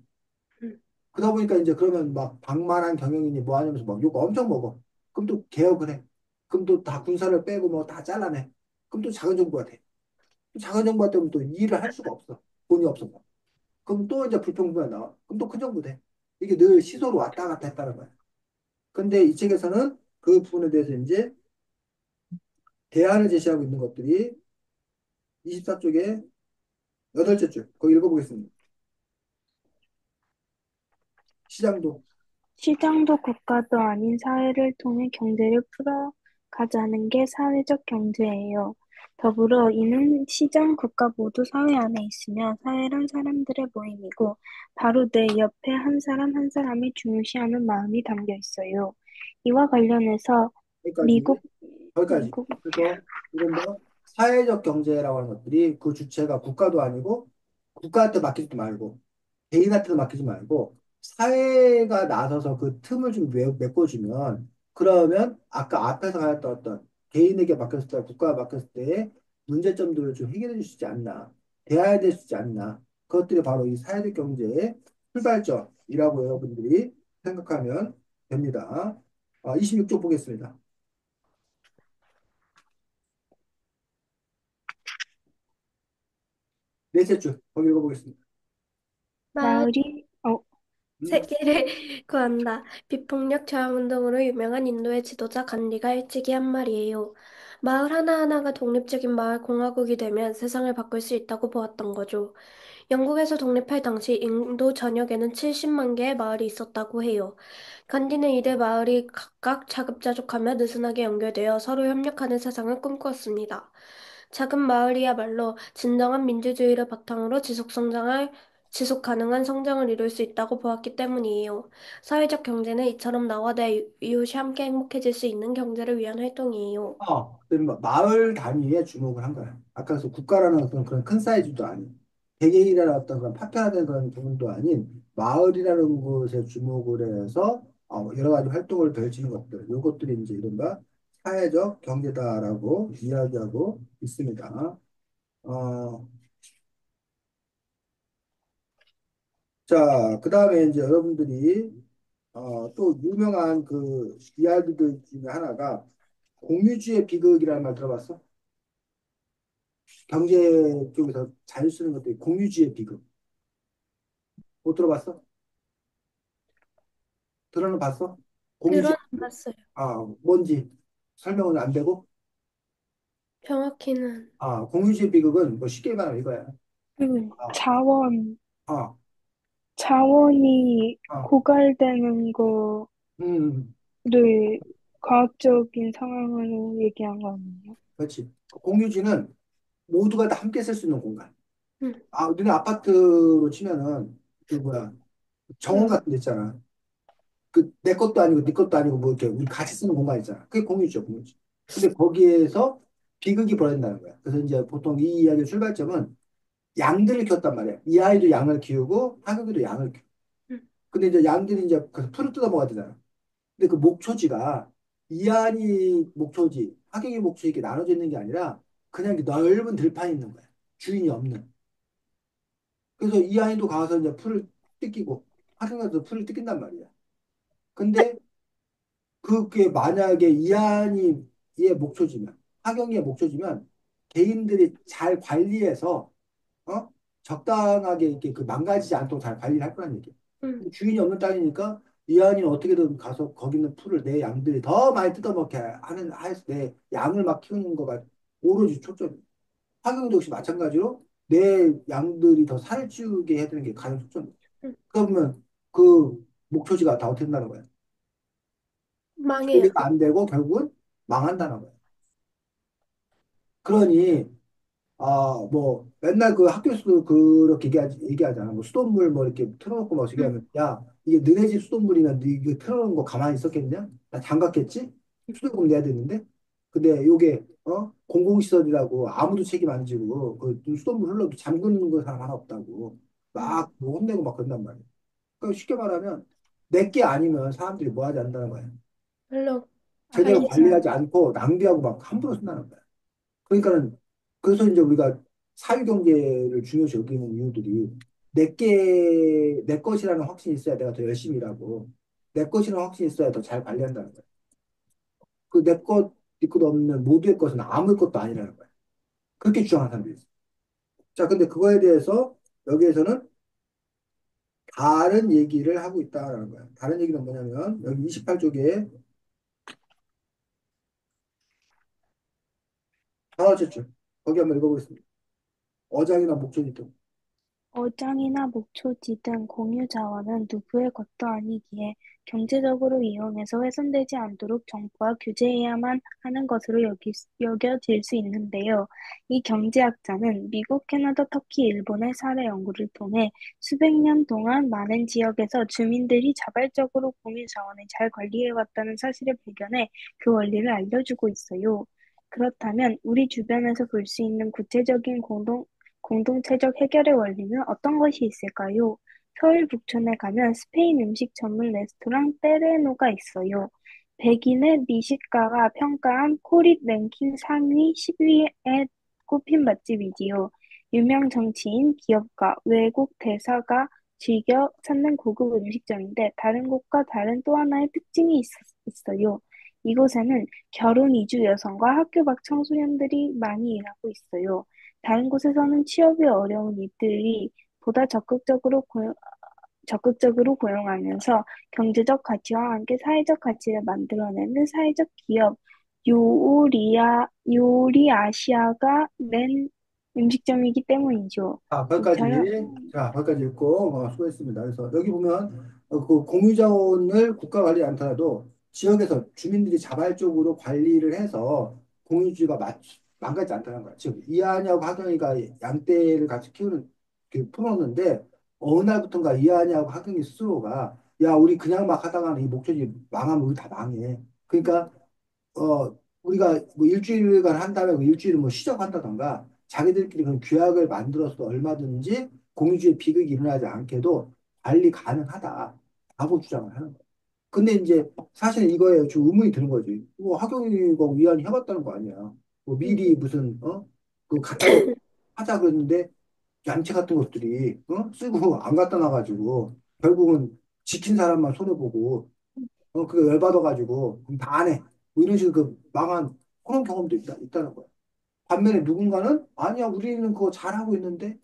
음, 그러다 보니까 이제 그러면 막 방만한 경영인이 뭐 하냐면서 막 욕 엄청 먹어. 그럼 또 개혁을 해. 그럼 또 다 군사를 빼고 뭐 다 잘라내. 그럼 또 작은 정부가 돼. 또 작은 정부가 되면 또 일을 할 수가 없어. 돈이 없어서. 그럼 또 이제 불평등이 나와. 그럼 또 큰 정부 돼. 이게 늘 시소로 왔다 갔다 했다는 거야. 근데 이 책에서는 그 부분에 대해서 이제 대안을 제시하고 있는 것들이 24쪽에 여덟째 줄. 그거 읽어보겠습니다. 시장도. 시장도 국가도 아닌 사회를 통해 경제를 풀어가자는 게 사회적 경제예요. 더불어 이는 시장, 국가 모두 사회 안에 있으며 사회란 사람들의 모임이고 바로 내 옆에 한 사람 한 사람이 중시하는 마음이 담겨 있어요. 이와 관련해서 여기까지. 미국, 거기까지. 미국, 그래서 이른바 사회적 경제라고 하는 것들이 그 주체가 국가도 아니고 국가한테 맡기지도 말고 개인한테도 맡기지 말고 사회가 나서서 그 틈을 좀 메꿔주면 그러면 아까 앞에서 말했던 어떤 개인에게 맡겼을 때, 국가가 맡겼을 때의 문제점들을 좀 해결해 줄 수 있지 않나, 대해야 될 수 있지 않나. 그것들이 바로 이 사회적 경제의 출발점이라고 여러분들이 생각하면 됩니다. 26쪽 보겠습니다. 넷째 줄, 거기 읽어보겠습니다. 마을 마을이, 음. 세계를 구한다. 비폭력 저항운동으로 유명한 인도의 지도자 간디가 일찍이 한 말이에요. 마을 하나하나가 독립적인 마을 공화국이 되면 세상을 바꿀 수 있다고 보았던 거죠. 영국에서 독립할 당시 인도 전역에는 70만 개의 마을이 있었다고 해요. 간디는 이들 마을이 각각 자급자족하며 느슨하게 연결되어 서로 협력하는 세상을 꿈꾸었습니다. 작은 마을이야말로 진정한 민주주의를 바탕으로 지속 가능한 성장을 이룰 수 있다고 보았기 때문이에요. 사회적 경제는 이처럼 나와 내 이웃이 함께 행복해질 수 있는 경제를 위한 활동이에요. 그러면 마을 단위에 주목을 한 거야. 아까 그 국가라는 어떤 그런 큰 사이즈도 아닌, 개개인이라는 어떤 그런 파편화된 그런 부분도 아닌, 마을이라는 곳에 주목을 해서 여러 가지 활동을 펼치는 것들, 요것들이 이제 이른바 사회적 경제다라고 이야기하고 있습니다. 어, 자, 그 다음에 이제 여러분들이 또 유명한 그 이야기들 중에 하나가 공유주의 비극이라는 말 들어봤어? 경제 쪽에서 잘 쓰는 것들이 공유주의 비극. 못 들어봤어? 들어는 봤어? 공유주의 비극. 들어봤어요. 뭔지 설명은 안 되고? 정확히는 공유주의 비극은 뭐 쉽게 말하면 이거야. 아, 자원, 아, 자원이 아, 고갈되는 거를 음, 과학적인 상황으로 얘기한 거 아니에요? 그렇지. 공유주는 모두가 다 함께 쓸 수 있는 공간. 음, 너네 아파트로 치면은 그 뭐야 정원 음, 같은 데 있잖아. 그 내 것도 아니고 네 것도 아니고 뭐 이렇게 우리 같이 쓰는 공간 있잖아. 그게 공유죠, 공유지. 근데 거기에서 비극이 벌어진다는 거야. 그래서 이제 보통 이 이야기의 출발점은 양들을 키웠단 말이야. 이 아이도 양을 키우고 하경이도 양을 키워. 음, 근데 이제 양들이 이제 그 풀을 뜯어 먹어야 되잖아. 근데 그 목초지가 이한이 목초지, 하경이 목초지 이렇게 나눠져 있는 게 아니라 그냥 이렇게 넓은 들판이 있는 거야. 주인이 없는. 그래서 이한이도 가서 이제 풀을 뜯기고 하경이 가서 풀을 뜯긴단 말이야. 근데 그게 만약에 이한이 의 목초지면, 하경이의 목초지면 개인들이 잘 관리해서 적당하게 이렇게 그 망가지지 않도록 잘 관리를 할 거란 얘기야. 음, 근데 주인이 없는 땅이니까 이한이는 어떻게든 가서 거기 있는 풀을 내 양들이 더 많이 뜯어먹게 하는 해서 내 양을 막 키우는 거가 오로지 초점이야. 하경도 역시 마찬가지로 내 양들이 더 살을 찌우게 해야 되는 게 가장 초점이야. 음. 그러면 그 목초지가 다 어떻게 된다는 거야? 망해요. 관리가 안 되고 결국은 망한다는 거야. 그러니 뭐 맨날 그 학교에서도 그렇게 얘기하잖아. 뭐 수돗물 뭐 이렇게 틀어놓고 막 음, 얘기하면 야 이게 너네 집 수돗물이나 너 이거 틀어놓은 거 가만히 있었겠냐? 나 장갑겠지? 수도금 내야 되는데. 근데 요게 공공시설이라고 아무도 책임 안 지고 그 수돗물 흘러도 잠그는 거 사람 하나 없다고 음. 막뭐 혼내고 막 그런단 말이야. 그러니까 쉽게 말하면 내게 아니면 사람들이 뭐 하지 않는다는 거야. 별로 제대로 관리지 관리자. 관리하지 않아. 않고 낭비하고 막 함부로 쓴다는 거야. 그러니까는 그래서 이제 우리가 사회경제를 중요시 여기는 이유들이 내 것이라는 확신이 있어야 내가 더 열심히 일하고 내 것이라는 확신이 있어야 더 잘 관리한다는 거야. 그 내 것, 네 것 없는 모두의 것은 아무의 것도 아니라는 거야. 그렇게 주장하는 사람들이 있어. 자, 근데 그거에 대해서 여기에서는 다른 얘기를 하고 있다라는 거야. 다른 얘기는 뭐냐면 여기 28쪽에 다섯째 줄 거기 한번 읽어보겠습니다. 어장이나 목적이 등. 어장이나 목초지 등 공유 자원은 누구의 것도 아니기에 경제적으로 이용해서 훼손되지 않도록 정부가 규제해야만 하는 것으로 여겨질 수 있는데요. 이 경제학자는 미국, 캐나다, 터키, 일본의 사례 연구를 통해 수백 년 동안 많은 지역에서 주민들이 자발적으로 공유 자원을 잘 관리해왔다는 사실을 발견해 그 원리를 알려주고 있어요. 그렇다면 우리 주변에서 볼 수 있는 구체적인 공동체적 해결의 원리는 어떤 것이 있을까요? 서울 북촌에 가면 스페인 음식 전문 레스토랑 테레노가 있어요. 백인의 미식가가 평가한 코립 랭킹 상위 10위에 꼽힌 맛집이지요. 유명 정치인, 기업가, 외국 대사가 즐겨 찾는 고급 음식점인데 다른 곳과 다른 또 하나의 특징이 있어요. 이곳에는 결혼 이주 여성과 학교 밖 청소년들이 많이 일하고 있어요. 다른 곳에서는 취업이 어려운 이들이 보다 적극적으로 고용하면서 경제적 가치와 함께 사회적 가치를 만들어내는 사회적 기업 요리아시아가 낸 음식점이기 때문이죠. 아, 거기까지. 저녁, 자, 거기까지 읽고, 수고했습니다. 그래서 여기 보면, 그 공유자원을 국가 관리 않더라도 지역에서 주민들이 자발적으로 관리를 해서 공유주의가 망가지지 않다는 거야. 즉, 이하냐하고 하경이가 양떼를 같이 키우는, 풀었는데, 어느 날부턴가 이하냐하고 하경이 스스로가, 야, 우리 그냥 막 하다가는 이 목적이 망하면 우리 다 망해. 그러니까 우리가 뭐 일주일간 한다음에 그 일주일을 뭐 시작한다던가 자기들끼리 그런 규약을 만들어서 얼마든지 공유주의 비극이 일어나지 않게도 관리 가능하다. 라고 주장을 하는 거예요. 근데 이제 사실 이거에 좀 의문이 드는 거지. 뭐 학용이가 위안이 해봤다는 거 아니야. 뭐 음, 미리 무슨 그 갖다 하자 그랬는데 얌체 같은 것들이 쓰고 안 갖다 놔가지고 결국은 지킨 사람만 손해보고 그거 열받아가지고 그럼 다 안 해. 뭐 이런 식으로 그 망한 그런 경험도 있다는 거야. 반면에 누군가는 아니야 우리는 그거 잘하고 있는데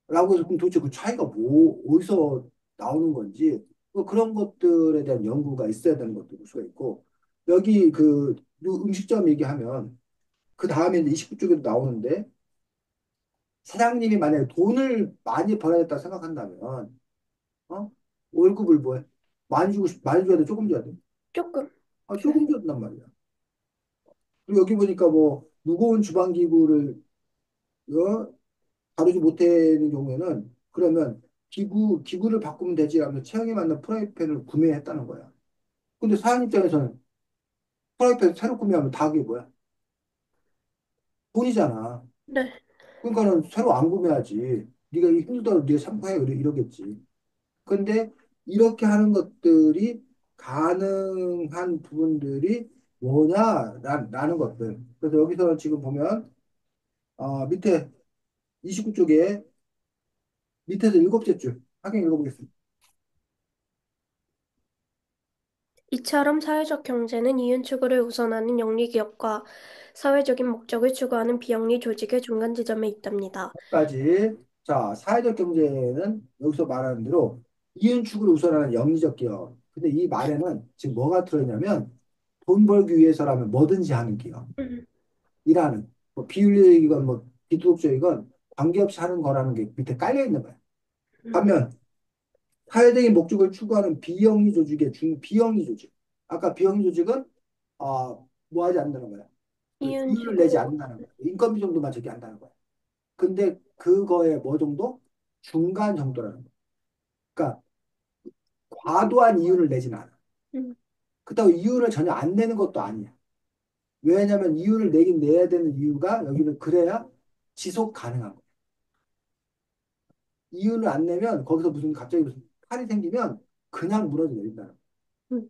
라고 해서 그럼 도대체 그 차이가 뭐 어디서 나오는 건지 뭐 그런 것들에 대한 연구가 있어야 되는 것도 볼 수가 있고 여기 그 음식점 얘기하면 그 다음에 이제 29쪽에도 나오는데 사장님이 만약에 돈을 많이 벌어야겠다 생각한다면 어? 월급을 뭐해? 많이 줘야 돼 조금 줘야 돼? 조금 줘야 조금 줘야 된단 말이야. 그리고 여기 보니까 뭐 무거운 주방기구를 다루지 못하는 경우에는 그러면 기구를 바꾸면 되지 하면서 체형에 맞는 프라이팬을 구매했다는 거야. 근데 사장 입장에서는 프라이팬 새로 구매하면 다 그게 뭐야? 돈이잖아. 네. 그러니까는 새로 안 구매하지. 네가 힘들다고 네가 샴푸해 이러겠지. 근데 이렇게 하는 것들이 가능한 부분들이 뭐냐라는 것들. 그래서 여기서 지금 보면 밑에 29쪽에 밑에서 일곱째 줄 확인 읽어보겠습니다. 이처럼 사회적 경제는 이윤 추구를 우선하는 영리 기업과 사회적인 목적을 추구하는 비영리 조직의 중간 지점에 있답니다. 까지. 자, 사회적 경제는 여기서 말하는 대로 이윤 추구를 우선하는 영리적 기업. 근데 이 말에는 지금 뭐가 들어있냐면 돈 벌기 위해서라면 뭐든지 하는 음, 기업이라는 뭐 비윤리적이건 뭐 비도덕적이건 관계없이 하는 거라는 게 밑에 깔려 있는 거야. 음. 반면 사회적인 목적을 추구하는 비영리 조직의 비영리 조직. 아까 비영리 조직은 뭐 하지 않는다는 거야. 그 이윤 이윤을 내지 추구. 않는다는 거야. 인건비 정도만 저기 한다는 거야. 근데 그거에 뭐 정도? 중간 정도라는 거야. 그러니까 과도한 이윤을 내진 않아. 음, 그렇다고 이윤을 전혀 안 내는 것도 아니야. 왜냐하면 이윤을 내긴 내야 되는 이유가 여기는 그래야 지속 가능한 거야. 이윤을 안 내면 거기서 갑자기 무슨 탈이 생기면 그냥 무너져 내린다는 거야. 음.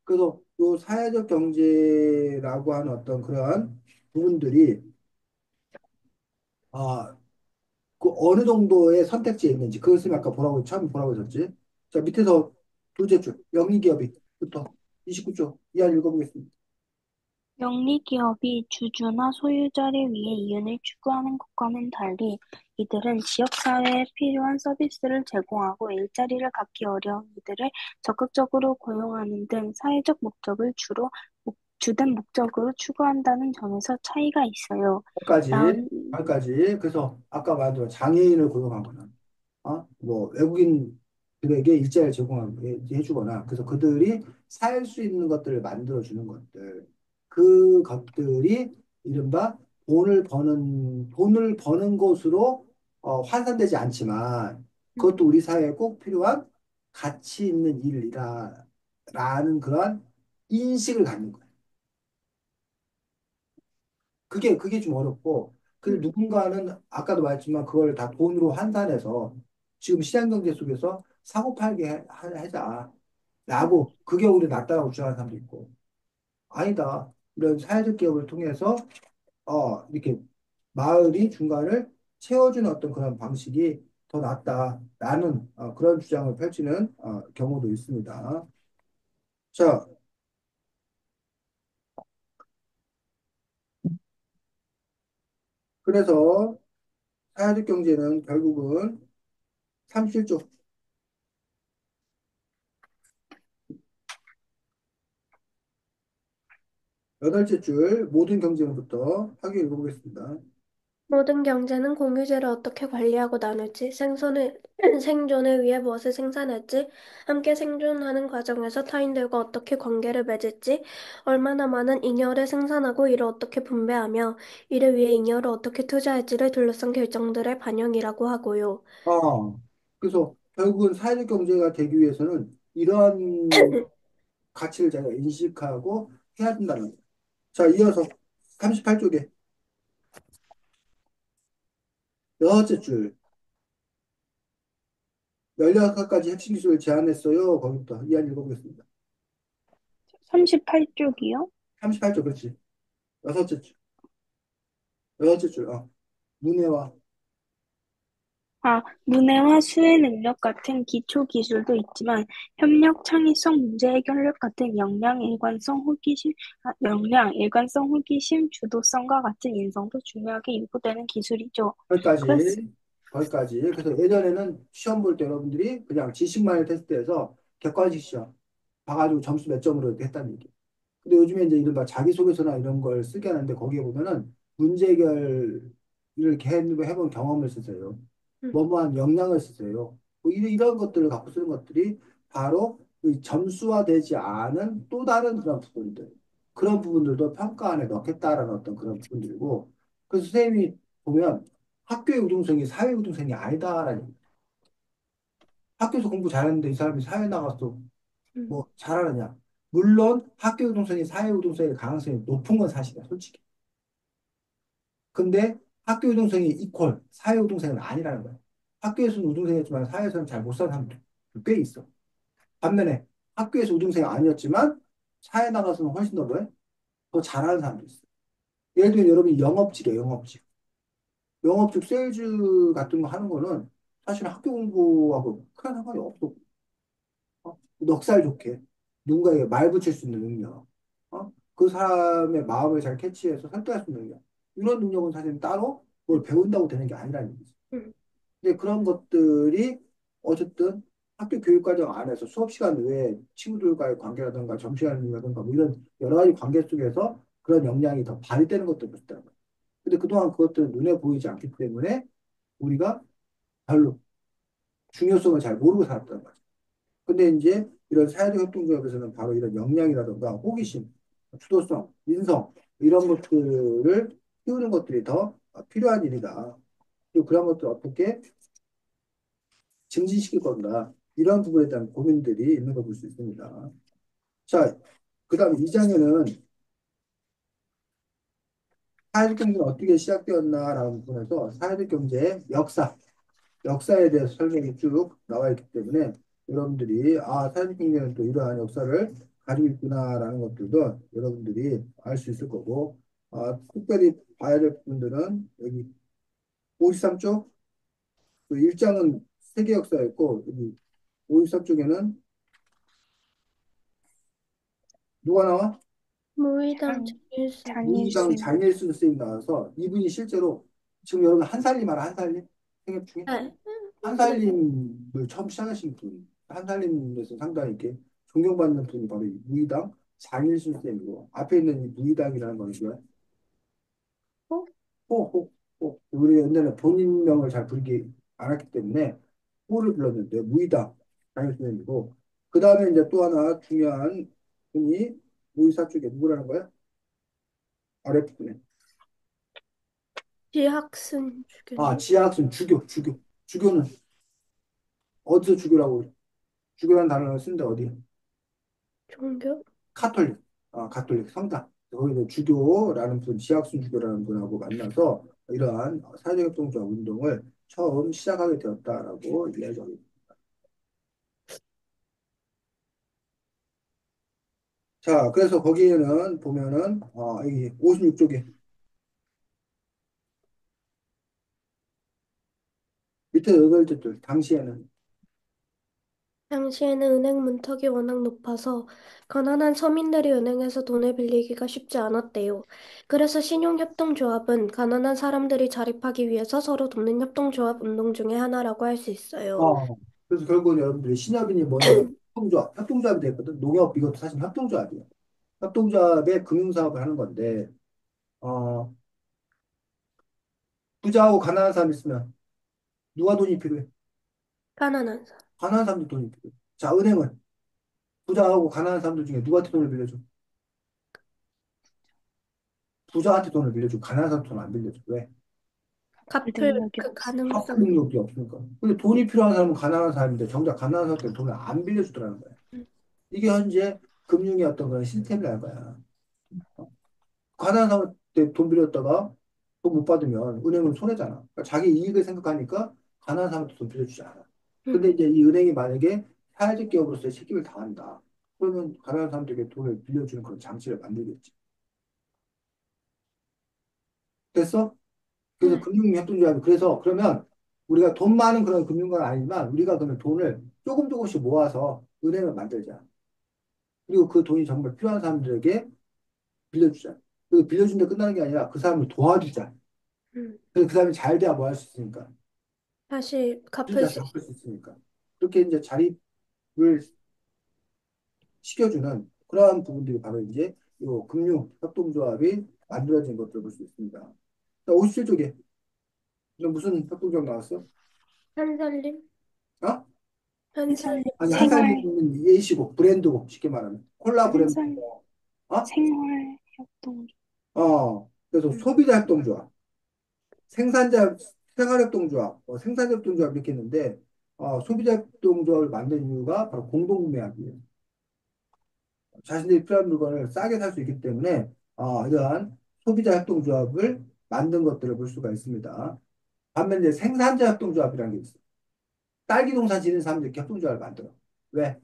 그래서 요 사회적 경제라고 하는 어떤 그러한 부분들이 아, 그 어느 정도의 선택지에 있는지 그것을 아까 처음 보라고 했었지. 자, 밑에서 둘째 줄 영리기업이부터 29쪽 이하 읽어보겠습니다. 영리기업이 주주나 소유자를 위해 이윤을 추구하는 것과는 달리 이들은 지역사회에 필요한 서비스를 제공하고 일자리를 갖기 어려운 이들을 적극적으로 고용하는 등 사회적 목적을 주된 목적으로 추구한다는 점에서 차이가 있어요. 여기까지, 난, 여기까지. 그래서 아까 말한 대로 장애인을 고용하거나, 뭐 외국인들에게 일자리를 해주거나, 그래서 그들이 살 수 있는 것들을 만들어주는 것들, 그 것들이 이른바 돈을 버는 것으로 환산되지 않지만, 음, 그것도 우리 사회에 꼭 필요한 가치 있는 일이다라는 그런 인식을 갖는 거예요. 그게 좀 어렵고, 그 음, 누군가는 아까도 말했지만 그걸 다 돈으로 환산해서 지금 시장 경제 속에서 사고 팔게 하자. 라고 그게 오히려 낫다라고 주장하는 사람도 있고 아니다. 이런 사회적 기업을 통해서 이렇게 마을이 중간을 채워주는 어떤 그런 방식이 더 낫다라는 그런 주장을 펼치는 경우도 있습니다. 자, 그래서 사회적 경제는 결국은 37조, 여덟째 줄 모든 경제론부터 하게 읽어보겠습니다. 모든 경제는 공유재를 어떻게 관리하고 나눌지, 생존을, 생존을 위해 무엇을 생산할지, 함께 생존하는 과정에서 타인들과 어떻게 관계를 맺을지, 얼마나 많은 잉여를 생산하고 이를 어떻게 분배하며, 이를 위해 잉여를 어떻게 투자할지를 둘러싼 결정들의 반영이라고 하고요. 아, 그래서 결국은 사회적 경제가 되기 위해서는 이러한 가치를 제가 인식하고 해야 된다는 거예요. 자, 이어서 38쪽에 여섯째 줄, 16가지 핵심 기술을 제안했어요. 거기부터 이한 읽어보겠습니다. 38쪽이요? 38쪽, 그렇지. 여섯째 줄, 여섯째 줄, 문해와, 문해와 수혜 능력 같은 기초 기술도 있지만 협력, 창의성, 문제 해결력 같은 역량, 일관성, 호기심, 주도성과 같은 인성도 중요하게 요구되는 기술이죠. 그래서, 거기까지, 거기까지. 그래서 예전에는 시험 볼 때 여러분들이 그냥 지식만을 테스트해서 객관식 시험 봐가지고 점수 몇 점으로 이렇게 했다는 얘기. 근데 요즘에 이제 이른바 자기소개서나 이런 걸 쓰게 하는데 거기에 보면은 문제 해결을 이렇게 해본 경험을 쓰세요. 음, 뭐뭐한 역량을 쓰세요. 뭐 이런 것들을 갖고 쓰는 것들이 바로 이 점수화되지 않은 또 다른 그런 부분들. 그런 부분들도 평가 안에 넣겠다라는 어떤 그런 부분들이고. 그래서 선생님이 보면 학교의 우등생이 사회 우등생이 아니다라는 얘기예요. 학교에서 공부 잘했는데 이 사람이 사회 나가서 음, 뭐 잘하느냐. 물론 학교 우등생이 사회 우등생의 가능성이 높은 건 사실이야, 솔직히. 근데 학교 우등생이 이퀄 사회 우등생은 아니라는 거야. 학교에서는 우등생이었지만 사회에서는 잘 못 사는 사람들 꽤 있어. 반면에 학교에서 우등생이 아니었지만 사회 나가서는 훨씬 더 뭐해? 더 잘하는 사람도 있어. 예를 들면 여러분이 영업직이에요, 영업직. 영업직 세일즈 같은 거 하는 거는 사실 학교 공부하고 큰 상관이 없어. 넉살 좋게 누군가에게 말 붙일 수 있는 능력, 그 사람의 마음을 잘 캐치해서 설득할 수 있는 능력, 이런 능력은 사실 따로 뭘 배운다고 되는 게 아니라는 얘기지. 음, 근데 그런 것들이 어쨌든 학교 교육과정 안에서 수업 시간 외에 친구들과의 관계라든가 점심시간이라든가 뭐 이런 여러 가지 관계 속에서 그런 역량이 더 발휘되는 것도 있다는 거예요. 근데 그동안 그것들은 눈에 보이지 않기 때문에 우리가 별로 중요성을 잘 모르고 살았다는 거죠. 근데 이제 이런 사회적 협동조합에서는 바로 이런 역량이라든가 호기심, 주도성, 인성 이런 것들을 키우는 것들이 더 필요한 일이다. 그리고 그런 것들을 어떻게 증진시킬 건가 이런 부분에 대한 고민들이 있는 걸 볼 수 있습니다. 자, 그다음 2장에는 사회적 경제는 어떻게 시작되었나라는 부분에서 사회적 경제의 역사에 대해서 설명이 쭉 나와 있기 때문에 여러분들이 사회적 경제는 또 이러한 역사를 가지고 있구나라는 것들도 여러분들이 알 수 있을 거고 특별히 봐야 될 부분들은 여기 53쪽 그 1장은 세계 역사였고 여기 53쪽에는 누가 나와? 무의당 장, 일순. 무이당 장일순. 장일순 선생님 나와서 이분이 실제로 지금 여러분 한살림 알아? 한살림? 생애 중에? 네, 네. 한살림을 처음 시작하신 분, 한살림에서 상당히 이렇게 존경받는 분이 바로 이 무이당 장일순 쌤이고 앞에 있는 이 무이당이라는 건 뭐야? 어? 호호호 우리 옛날에 본인명을 잘 부르기 않았기 때문에 호를 불렀는데 무이당 장일순 쌤이고 그 다음에 이제 또 하나 중요한 분이 무이사 쪽에 누구라는 거야? 아랫부분에 비학순 주교님. 지하학생 주교는 어디서 주교라고 주교라는 단어를 쓰는데 어디? 종교? 카톨릭, 가톨릭 성당. 거기서 주교라는 분, 지학순 주교라는 분하고 만나서 이러한 사회적협동조합 운동을 처음 시작하게 되었다라고 이야기합니다. 자, 그래서 거기에는 보면은, 이 56쪽에 밑에 여덟 줄, 당시에는, 당시에는 은행 문턱이 워낙 높아서 가난한 서민들이 은행에서 돈을 빌리기가 쉽지 않았대요. 그래서 신용협동조합은 가난한 사람들이 자립하기 위해서 서로 돕는 협동조합 운동 중에 하나라고 할 수 있어요. 어, 그래서 결국은 여러분들이 신협인이 뭐냐면 협동조합이 됐거든. 농협 이것도 사실 협동조합이야. 협동조합의 금융사업을 하는 건데, 어, 부자하고 가난한 사람 있으면 누가 돈이 필요해? 가난한 사람. 가난한 사람도 돈이 필요해. 자, 은행은 부자하고 가난한 사람들 중에 누구한테 돈을 빌려줘? 부자한테 돈을 빌려줘. 가난한 사람 돈 안 빌려줘. 왜? 갚을 갚을 능력이 그 없으니까. 갚을 능력이 없으니까. 근데 돈이 필요한 사람은 가난한 사람인데 정작 가난한 사람한테 돈을 안 빌려주더라는 거야. 이게 현재 금융의 어떤 그런 시스템이라는 거야. 가난한 사람한테 돈 빌렸다가 돈 못 받으면 은행은 손해잖아. 그러니까 자기 이익을 생각하니까 가난한 사람한테 돈 빌려주지 않아. 근데 음, 이제 이 은행이 만약에 사회적 기업으로서의 책임을 다한다. 그러면 가난한 사람들에게 돈을 빌려주는 그런 장치를 만들겠지. 됐어? 그래서 네. 금융협동조합이 그래서 그러면 우리가 돈 많은 그런 금융가는 아니지만 우리가 그러면 돈을 조금 조금씩 모아서 은행을 만들자. 그리고 그 돈이 정말 필요한 사람들에게 빌려주자. 그리고 빌려준 데 끝나는 게 아니라 그 사람을 도와주자. 음, 그래서 그 사람이 잘 돼야 뭐 할 수 있으니까. 다시 갚을 진짜 수 있. 갚을 수 있으니까. 그렇게 이제 자립을 시켜주는 그러한 부분들이 바로 이제 이 금융협동조합이 만들어진 것들을 볼 수 있습니다. 자, 57쪽에 무슨 협동조합 나왔어? 한살림? 어? 한살림? 아니, 한 생활, 살림은 예시고 브랜드고 쉽게 말하면 콜라 브랜드 생산, 어? 생활 협동. 그래서 음, 소비자 협동조합, 생산자 생활협동조합, 생산협동조합 이렇게 있는데 소비자 협동조합을 만든 이유가 바로 공동구매하기예요. 자신들이 필요한 물건을 싸게 살 수 있기 때문에 이러한 소비자 협동조합을 만든 것들을 볼 수가 있습니다. 반면 이제 생산자 협동조합이라는 게 있어요. 딸기 농사 지는 사람들이 협동조합을 만들어. 왜?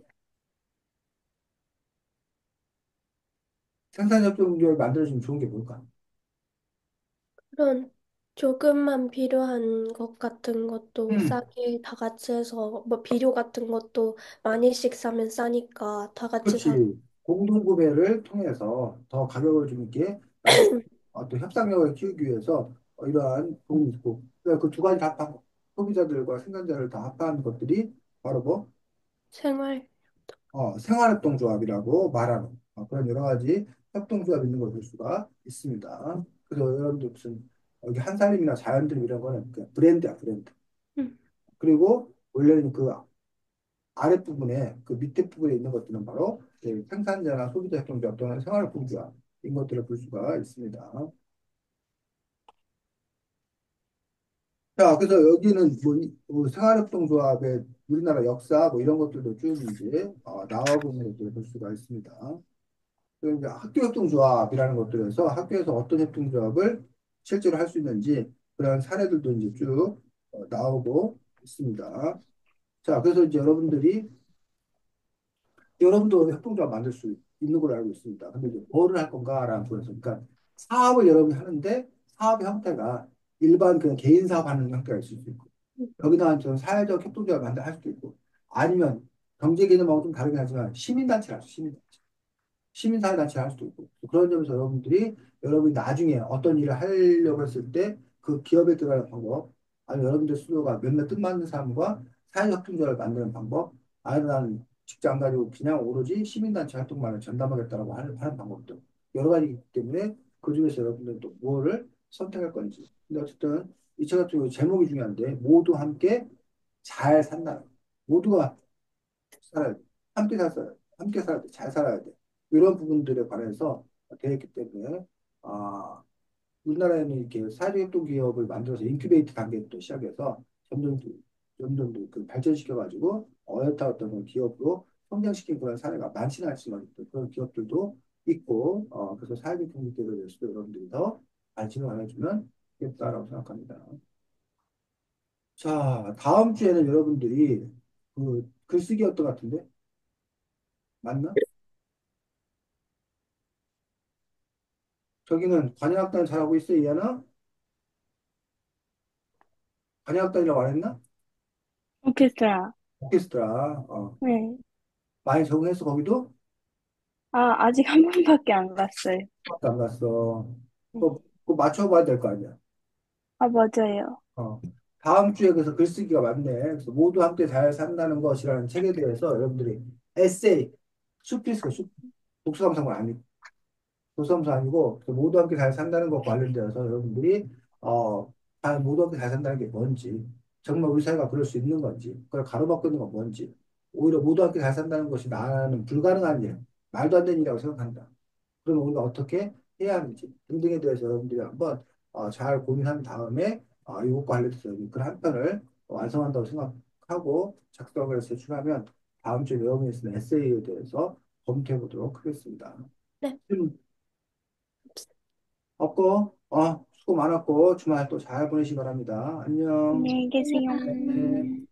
생산자 협동조합을 만들어주면 좋은 게 뭘까? 그런 조금만 필요한 것 같은 것도 음, 싸게 다 같이 해서 뭐 비료 같은 것도 많이씩 사면 싸니까 다 같이 사. 그렇지. 공동구매를 통해서 더 가격을 좀 이렇게 낮추고 또 협상력을 키우기 위해서 이러한 부분이 있고 그 두 가지 다 합한 거. 소비자들과 생산자를 다 합한 것들이 바로 뭐 생활. 생활협동조합이라고 말하는 그런 여러 가지 협동조합이 있는 걸 볼 수가 있습니다. 그래서 여러분들 무슨 여기 한살림이나 자연드림 이런 거는 그냥 브랜드야, 브랜드. 음, 그리고 원래는 그 아랫부분에 그 밑에 부분에 있는 것들은 바로 생산자나 소비자 협동조합 또는 생활협동조합인 것들을 볼 수가 있습니다. 자, 그래서 여기는 생활협동조합의 우리나라 역사 뭐 이런 것들도 쭉 이제 나오고 있는 것들을 볼 수가 있습니다. 그리고 이제 학교협동조합이라는 것들에서 학교에서 어떤 협동조합을 실제로 할 수 있는지 그런 사례들도 이제 쭉 나오고 있습니다. 자, 그래서 이제 여러분도 협동조합 만들 수 있는 걸로 알고 있습니다. 근데 이제 뭐를 할 건가라는 거에서 그러니까 사업을 여러분이 하는데 사업의 형태가 일반 그냥 개인 사업하는 형태가 있을 수 있고 여기다 좀 사회적 협동조합 만들 할 수도 있고 아니면 경제 개념하고 좀 다르긴 하지만 시민단체를 할 수, 시민단체. 시민사회단체를 할 수도 있고 그런 점에서 여러분이 나중에 어떤 일을 하려고 했을 때 그 기업에 들어가는 방법 아니면 여러분들 스스로가 몇몇 뜻맞는 사람과 사회적 협동조합을 만드는 방법 아니면 나는 직장 가지고 그냥 오로지 시민단체 활동만을 전담하겠다라고 하는 방법도 여러 가지이기 때문에 그중에서 여러분들은 또 뭐를 선택할 건지 근데 어쨌든 이 책 같은 경우 제목이 중요한데 모두 함께 잘 산다 모두가 살아야 돼. 함께 살아야 돼. 잘 살아야 돼. 이런 부분들에 관해서 되어 있기 때문에, 아, 우리나라에는 이렇게 사회협동 기업을 만들어서 인큐베이트 단계부터 시작해서 점점, 점점 그 발전시켜가지고 어엿한 어떤 그런 기업으로 성장시킨 그런 사례가 많지는 않지만 또 그런 기업들도 있고, 그래서 사회적 경제 기업에 대해서도 여러분들이 더 관심을 가져주면 좋겠다라고 생각합니다. 자, 다음 주에는 여러분들이 그 글쓰기였던 것 같은데, 맞나? 저기는 관현악단 잘하고 있어, 이하나? 관현악단이라고 안 했나? 오케스트라. 오케스트라. 네. 많이 적응했어, 거기도? 아, 아직 한 번밖에 안 갔어요. 밖에 안 갔어. 네. 그거 맞춰봐야 될 거 아니야. 아, 맞아요. 어. 다음 주에 그래서 글쓰기가 많네. 그래서 모두 함께 잘 산다는 것이라는 책에 대해서 여러분들이 에세이, 수필서, 독서감상은 아니고, 독서감상 아니고, 그 모두 함께 잘 산다는 것 관련되어서 여러분들이, 모두 함께 잘 산다는 게 뭔지, 정말 우리 사회가 그럴 수 있는 건지, 그걸 가로막고 있는 건 뭔지, 오히려 모두 함께 잘 산다는 것이 나는 불가능한 일, 말도 안 되는 일이라고 생각한다. 그러면 우리가 어떻게 해야 하는지 등등에 대해서 여러분들이 한번 잘 고민한 다음에 이것과 관련해서 글 한 편을 완성한다고 생각하고 작성을 해서 제출하면 다음 주에 내용에 있는 에세이에 대해서 검토해 보도록 하겠습니다. 네. 없고 수고 많았고 주말 또 잘 보내시기 바랍니다. 안녕. 안녕히 계세요. 네.